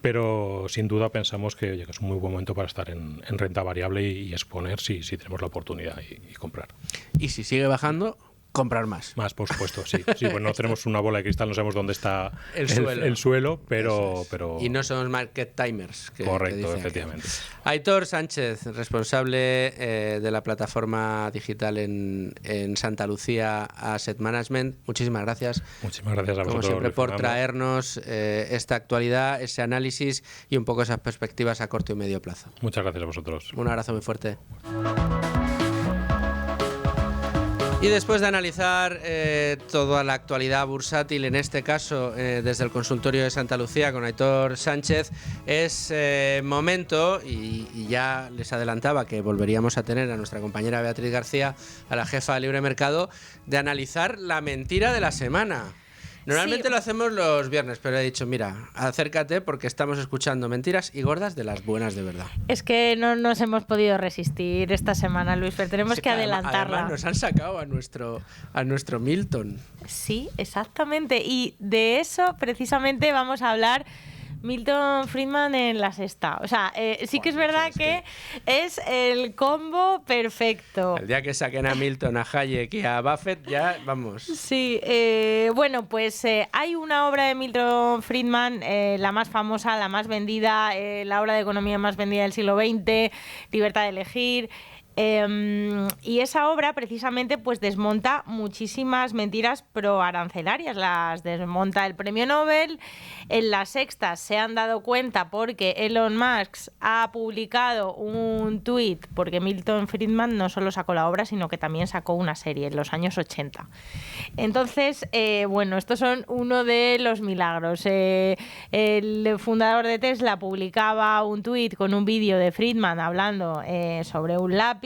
Speaker 12: pero sin duda pensamos que es un muy buen momento para estar en renta variable y exponer si tenemos la oportunidad y comprar.
Speaker 1: Y si sigue bajando, comprar más.
Speaker 12: Más, por supuesto, sí. Bueno, no tenemos una bola de cristal, no sabemos dónde está el suelo, pero...
Speaker 1: Y no somos market timers.
Speaker 12: Correcto, efectivamente.
Speaker 1: Aitor Sánchez, responsable de la plataforma digital en Santa Lucía Asset Management. Muchísimas gracias.
Speaker 12: Muchísimas gracias a vosotros,
Speaker 1: como siempre, por
Speaker 12: Fernando,
Speaker 1: traernos esta actualidad, ese análisis y un poco esas perspectivas a corto y medio plazo.
Speaker 12: Muchas gracias a vosotros.
Speaker 1: Un abrazo muy fuerte. Y después de analizar toda la actualidad bursátil, en este caso desde el consultorio de Santa Lucía con Aitor Sánchez, es momento, y ya les adelantaba que volveríamos a tener a nuestra compañera Beatriz García, a la jefa de Libre Mercado, de analizar la mentira de la semana. Normalmente
Speaker 3: Sí.
Speaker 1: lo hacemos los viernes, pero he dicho, mira, acércate porque estamos escuchando mentiras y gordas de las buenas de verdad.
Speaker 3: Es que no nos hemos podido resistir esta semana, Luis, pero tenemos
Speaker 1: Sí,
Speaker 3: que adelantarla.
Speaker 1: Además nos han sacado a nuestro Milton.
Speaker 3: Sí, exactamente. Y de eso precisamente vamos a hablar. Milton Friedman en La Sexta. O sea, sí que es verdad que es el combo perfecto.
Speaker 1: El día que saquen a Milton, a Hayek y a Buffett, ya vamos.
Speaker 3: Sí, bueno, pues hay una obra de Milton Friedman, la más famosa, la más vendida, la obra de economía más vendida del siglo XX, Libertad de elegir. Y esa obra precisamente pues desmonta muchísimas mentiras proarancelarias, las desmonta el premio Nobel. En La Sexta se han dado cuenta porque Elon Musk ha publicado un tuit, porque Milton Friedman no solo sacó la obra, sino que también sacó una serie en los años 80. Entonces, bueno, estos son uno de los milagros. El fundador de Tesla publicaba un tuit con un vídeo de Friedman hablando sobre un lápiz.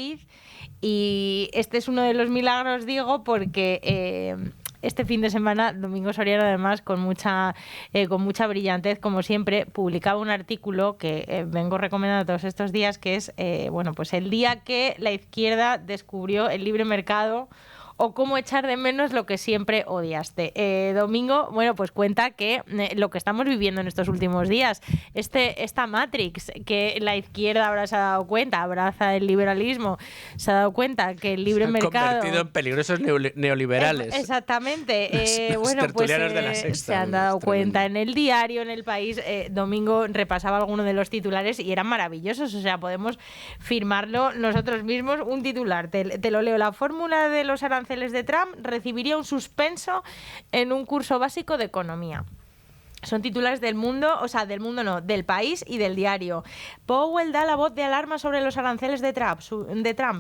Speaker 3: Y este es uno de los milagros, digo, porque este fin de semana Domingo Soriano, además, con mucha brillantez, como siempre, publicaba un artículo que vengo recomendando todos estos días, que es bueno, pues el día que la izquierda descubrió el libre mercado, o cómo echar de menos lo que siempre odiaste. Domingo, bueno, pues cuenta que lo que estamos viviendo en estos últimos días, esta Matrix, que la izquierda ahora se ha dado cuenta, abraza el liberalismo, se ha dado cuenta que el libre mercado...
Speaker 1: Se han convertido en peligrosos neoliberales.
Speaker 3: Exactamente.
Speaker 1: Los
Speaker 3: Bueno, pues
Speaker 1: tertulianos de La Sexta,
Speaker 3: se han dado
Speaker 1: es
Speaker 3: cuenta en el diario, en El País. Domingo repasaba algunos de los titulares y eran maravillosos. O sea, podemos firmarlo nosotros mismos. Un titular, te lo leo. La fórmula de los aranceles de Trump recibiría un suspenso en un curso básico de economía. Son titulares del Mundo, o sea, del Mundo no, del País y del Diario. Powell da la voz de alarma sobre los aranceles de Trump.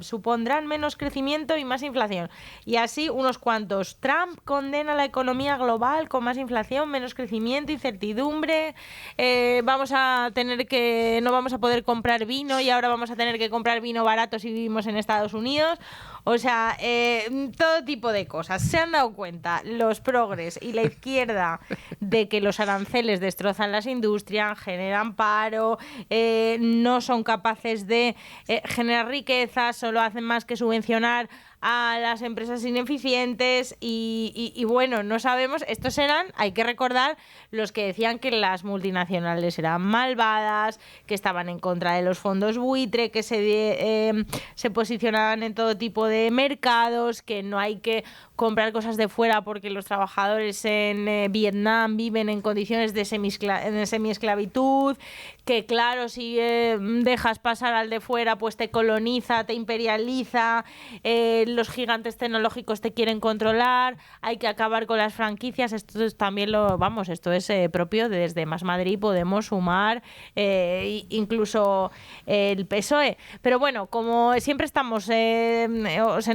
Speaker 3: Supondrán menos crecimiento y más inflación. Y así unos cuantos. Trump condena la economía global con más inflación, menos crecimiento, incertidumbre. Vamos a tener que... No vamos a poder comprar vino y ahora vamos a tener que comprar vino barato si vivimos en Estados Unidos. O sea, todo tipo de cosas. Se han dado cuenta los progres y la izquierda de que los aranceles destrozan las industrias, generan paro, no son capaces de generar riqueza, solo hacen más que subvencionar a las empresas ineficientes y bueno, no sabemos, estos eran, hay que recordar, los que decían que las multinacionales eran malvadas, que estaban en contra de los fondos buitre, que se posicionaban en todo tipo de mercados, que no hay que comprar cosas de fuera porque los trabajadores en Vietnam viven en condiciones de semiesclavitud, que claro, si dejas pasar al de fuera pues te coloniza, te imperializa, los gigantes tecnológicos te quieren controlar, hay que acabar con las franquicias. Esto es también esto es propio de desde Más Madrid, Podemos, Sumar, incluso el PSOE. Pero bueno, como siempre estamos, se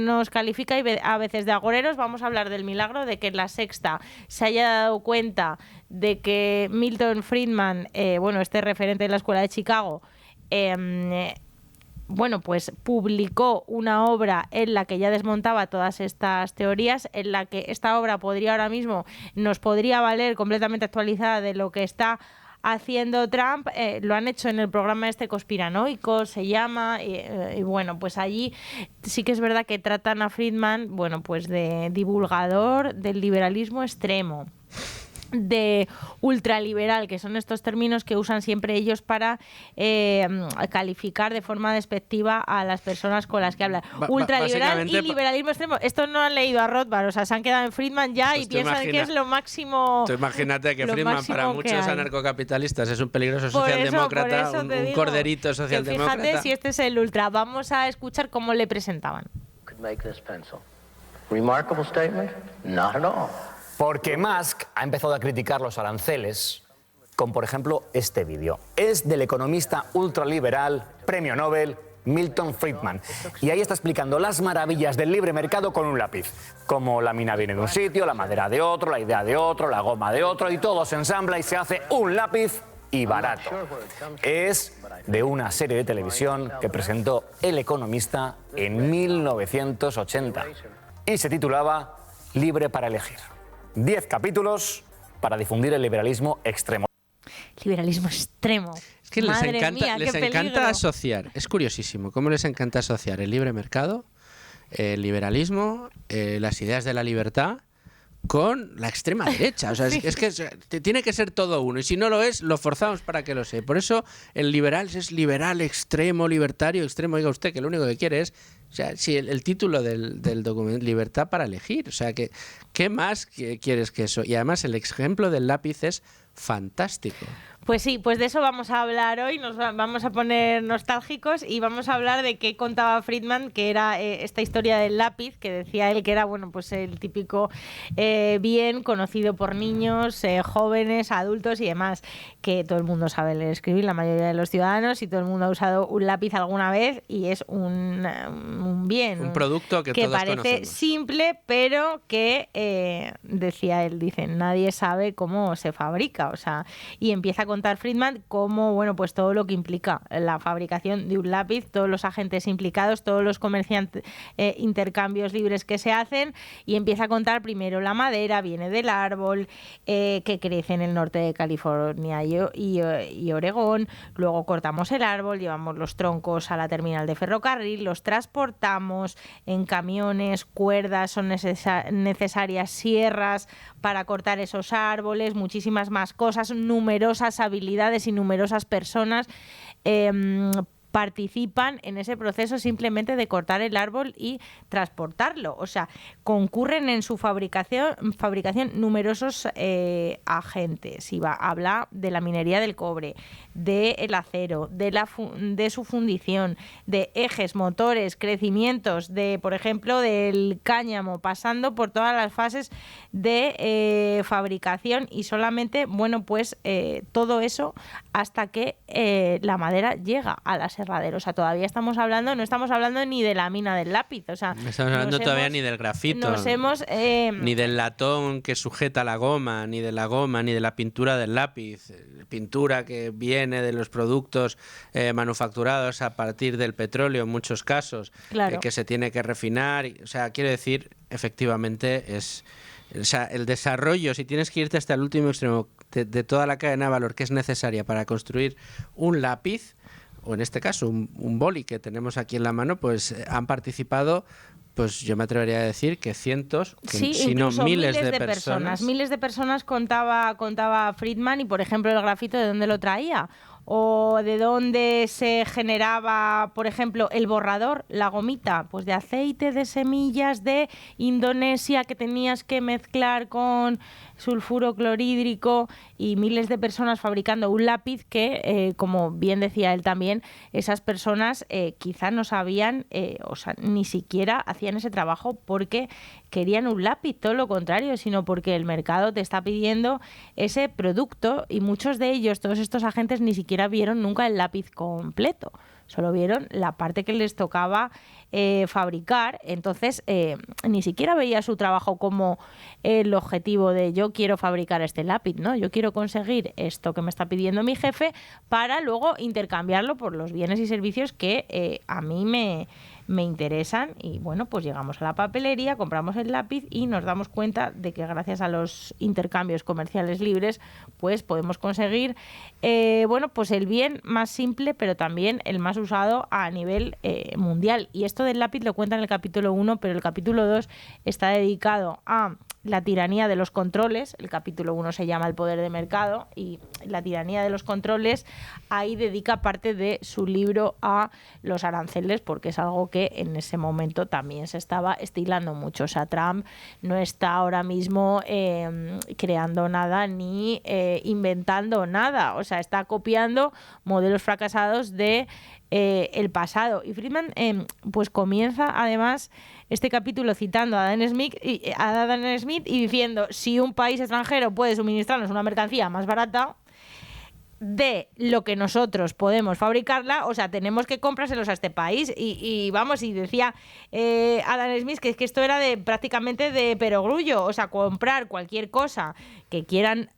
Speaker 3: nos califica a veces de agoreros, vamos a hablar del milagro de que La Sexta se haya dado cuenta de que Milton Friedman, bueno, este referente de la Escuela de Chicago, bueno, pues publicó una obra en la que ya desmontaba todas estas teorías, en la que esta obra nos podría valer completamente actualizada de lo que está haciendo Trump. Lo han hecho en el programa conspiranoico, se llama, y bueno, pues allí sí que es verdad que tratan a Friedman, bueno, pues de divulgador del liberalismo extremo, de ultraliberal, que son estos términos que usan siempre ellos para calificar de forma despectiva a las personas con las que hablan. Ultraliberal y liberalismo extremo. Esto no han leído a Rothbard, o sea, se han quedado en Friedman ya y piensan que es lo máximo.
Speaker 1: Tú imagínate que Friedman para muchos anarcocapitalistas es un peligroso
Speaker 3: por
Speaker 1: socialdemócrata,
Speaker 3: eso
Speaker 1: un corderito socialdemócrata.
Speaker 3: Fíjate si este es el ultra. Vamos a escuchar cómo le presentaban.
Speaker 13: Remarkable statement? Not at all. Porque Musk ha empezado a criticar los aranceles con, por ejemplo, este vídeo. Es del economista ultraliberal, premio Nobel, Milton Friedman. Y ahí está explicando las maravillas del libre mercado con un lápiz. Como la mina viene de un sitio, la madera de otro, la idea de otro, la goma de otro, y todo se ensambla y se hace un lápiz y barato. Es de una serie de televisión que presentó El Economista en 1980 y se titulaba Libre para elegir. 10 capítulos para difundir el liberalismo extremo.
Speaker 3: Liberalismo extremo.
Speaker 1: Es que les
Speaker 3: Madre
Speaker 1: encanta,
Speaker 3: mía,
Speaker 1: les
Speaker 3: qué
Speaker 1: encanta
Speaker 3: peligro.
Speaker 1: asociar. Es curiosísimo cómo les encanta asociar el libre mercado, el liberalismo, las ideas de la libertad con la extrema derecha. O sea, es que tiene que ser todo uno. Y si no lo es, lo forzamos para que lo sea. Por eso el liberal es liberal, extremo, libertario, extremo. Oiga usted, que lo único que quiere es... O sea, si el título del documento, libertad para elegir. O sea, ¿qué más quieres que eso? Y además el ejemplo del lápiz es fantástico.
Speaker 3: Pues sí, pues de eso vamos a hablar hoy, nos vamos a poner nostálgicos y vamos a hablar de qué contaba Friedman, que era esta historia del lápiz, que decía él que era, bueno, pues el típico bien conocido por niños, jóvenes, adultos y demás, que todo el mundo sabe leer y escribir, la mayoría de los ciudadanos, y todo el mundo ha usado un lápiz alguna vez y es un bien.
Speaker 1: Un producto que todos
Speaker 3: parece
Speaker 1: conocemos.
Speaker 3: simple, pero que, decía él, dicen, nadie sabe cómo se fabrica, o sea, y empieza a contar Friedman cómo, bueno, pues todo lo que implica la fabricación de un lápiz, todos los agentes implicados, todos los comerciantes, intercambios libres que se hacen, y empieza a contar primero la madera, viene del árbol, que crece en el norte de California y Oregón, luego cortamos el árbol, llevamos los troncos a la terminal de ferrocarril, los transportamos en camiones, cuerdas, son necesarias sierras para cortar esos árboles, muchísimas más cosas, numerosas habilidades y numerosas personas participan en ese proceso simplemente de cortar el árbol y transportarlo. O sea, concurren en su fabricación numerosos agentes. Habla de la minería del cobre, del acero, de su fundición, de ejes, motores, crecimientos, de, por ejemplo, del cáñamo, pasando por todas las fases de fabricación y solamente, bueno, pues todo eso hasta que la madera llega a la serradera. O sea, todavía no estamos hablando ni de la mina del lápiz. O sea,
Speaker 1: no estamos hablando todavía ni del grafito, ni del latón que sujeta la goma, ni de la goma, ni de la pintura del lápiz. Pintura que viene de los productos manufacturados a partir del petróleo en muchos casos,
Speaker 3: claro,
Speaker 1: que se tiene que refinar. O sea, quiero decir, efectivamente es... O sea, el desarrollo, si tienes que irte hasta el último extremo de toda la cadena de valor que es necesaria para construir un lápiz, o en este caso un boli que tenemos aquí en la mano, pues han participado, pues yo me atrevería a decir que cientos, si no miles de personas.
Speaker 3: Miles de personas contaba Friedman, y por ejemplo el grafito, ¿de dónde lo traía? O de dónde se generaba, por ejemplo, el borrador, la gomita, pues de aceite de semillas de Indonesia que tenías que mezclar con sulfuro clorhídrico, y miles de personas fabricando un lápiz que, como bien decía él también, esas personas quizá no sabían, o sea, ni siquiera hacían ese trabajo porque querían un lápiz, todo lo contrario, sino porque el mercado te está pidiendo ese producto, y muchos de ellos, todos estos agentes, ni siquiera vieron nunca el lápiz completo, solo vieron la parte que les tocaba fabricar. Entonces ni siquiera veía su trabajo como el objetivo de yo quiero fabricar este lápiz, ¿no? Yo quiero conseguir esto que me está pidiendo mi jefe para luego intercambiarlo por los bienes y servicios que a mí me interesan. Y bueno, pues llegamos a la papelería, compramos el lápiz y nos damos cuenta de que gracias a los intercambios comerciales libres pues podemos conseguir bueno, pues el bien más simple, pero también el más usado a nivel mundial. Y esto del lápiz lo cuenta en el capítulo 1, pero el capítulo 2 está dedicado a la tiranía de los controles. El capítulo 1 se llama El poder de mercado, y la tiranía de los controles, ahí dedica parte de su libro a los aranceles, porque es algo que en ese momento también se estaba estilando mucho. O sea, Trump no está ahora mismo creando nada ni inventando nada. O sea, está copiando modelos fracasados de el pasado. Y Friedman pues comienza además este capítulo citando a Adam Smith y diciendo: si un país extranjero puede suministrarnos una mercancía más barata de lo que nosotros podemos fabricarla, o sea, tenemos que comprárselos a este país. Y vamos, y decía Adam Smith que esto era prácticamente de perogrullo. O sea, comprar cualquier cosa que quieran,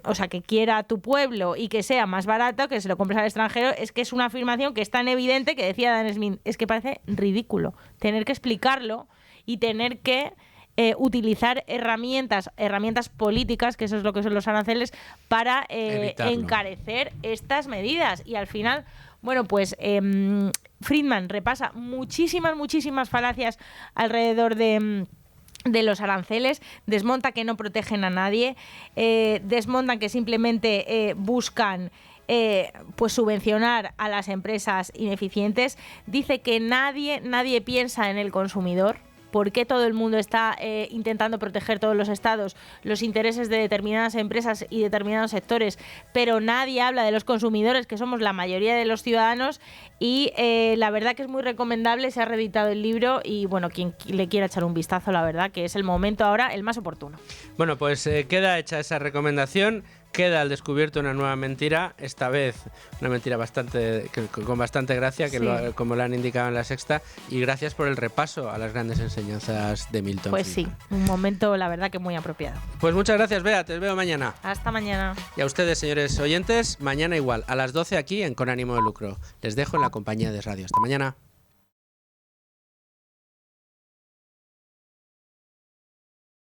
Speaker 3: o sea, que quiera tu pueblo y que sea más barato, que se lo compres al extranjero, es que es una afirmación que es tan evidente que decía Adam Smith, es que parece ridículo tener que explicarlo y tener que utilizar herramientas políticas, que eso es lo que son los aranceles, para encarecer estas medidas. Y al final, bueno, pues Friedman repasa muchísimas falacias alrededor de los aranceles, desmonta que no protegen a nadie, desmontan que simplemente buscan pues subvencionar a las empresas ineficientes. Dice que nadie piensa en el consumidor. ¿Por qué todo el mundo está intentando proteger, todos los estados, los intereses de determinadas empresas y determinados sectores, pero nadie habla de los consumidores, que somos la mayoría de los ciudadanos? Y la verdad que es muy recomendable, se ha reeditado el libro y bueno, quien le quiera echar un vistazo, la verdad que es el momento ahora el más oportuno.
Speaker 1: Bueno, pues queda hecha esa recomendación. Queda al descubierto una nueva mentira, esta vez una mentira con bastante gracia, que
Speaker 3: sí,
Speaker 1: como lo han indicado en La Sexta, y gracias por el repaso a las grandes enseñanzas de Milton
Speaker 3: Pues
Speaker 1: Friedman.
Speaker 3: Sí, un momento la verdad que muy apropiado.
Speaker 1: Pues muchas gracias, Bea, te veo mañana.
Speaker 3: Hasta mañana.
Speaker 1: Y a ustedes, señores oyentes, mañana igual, a las 12 aquí en Con Ánimo de Lucro. Les dejo en la compañía de radio. Hasta mañana.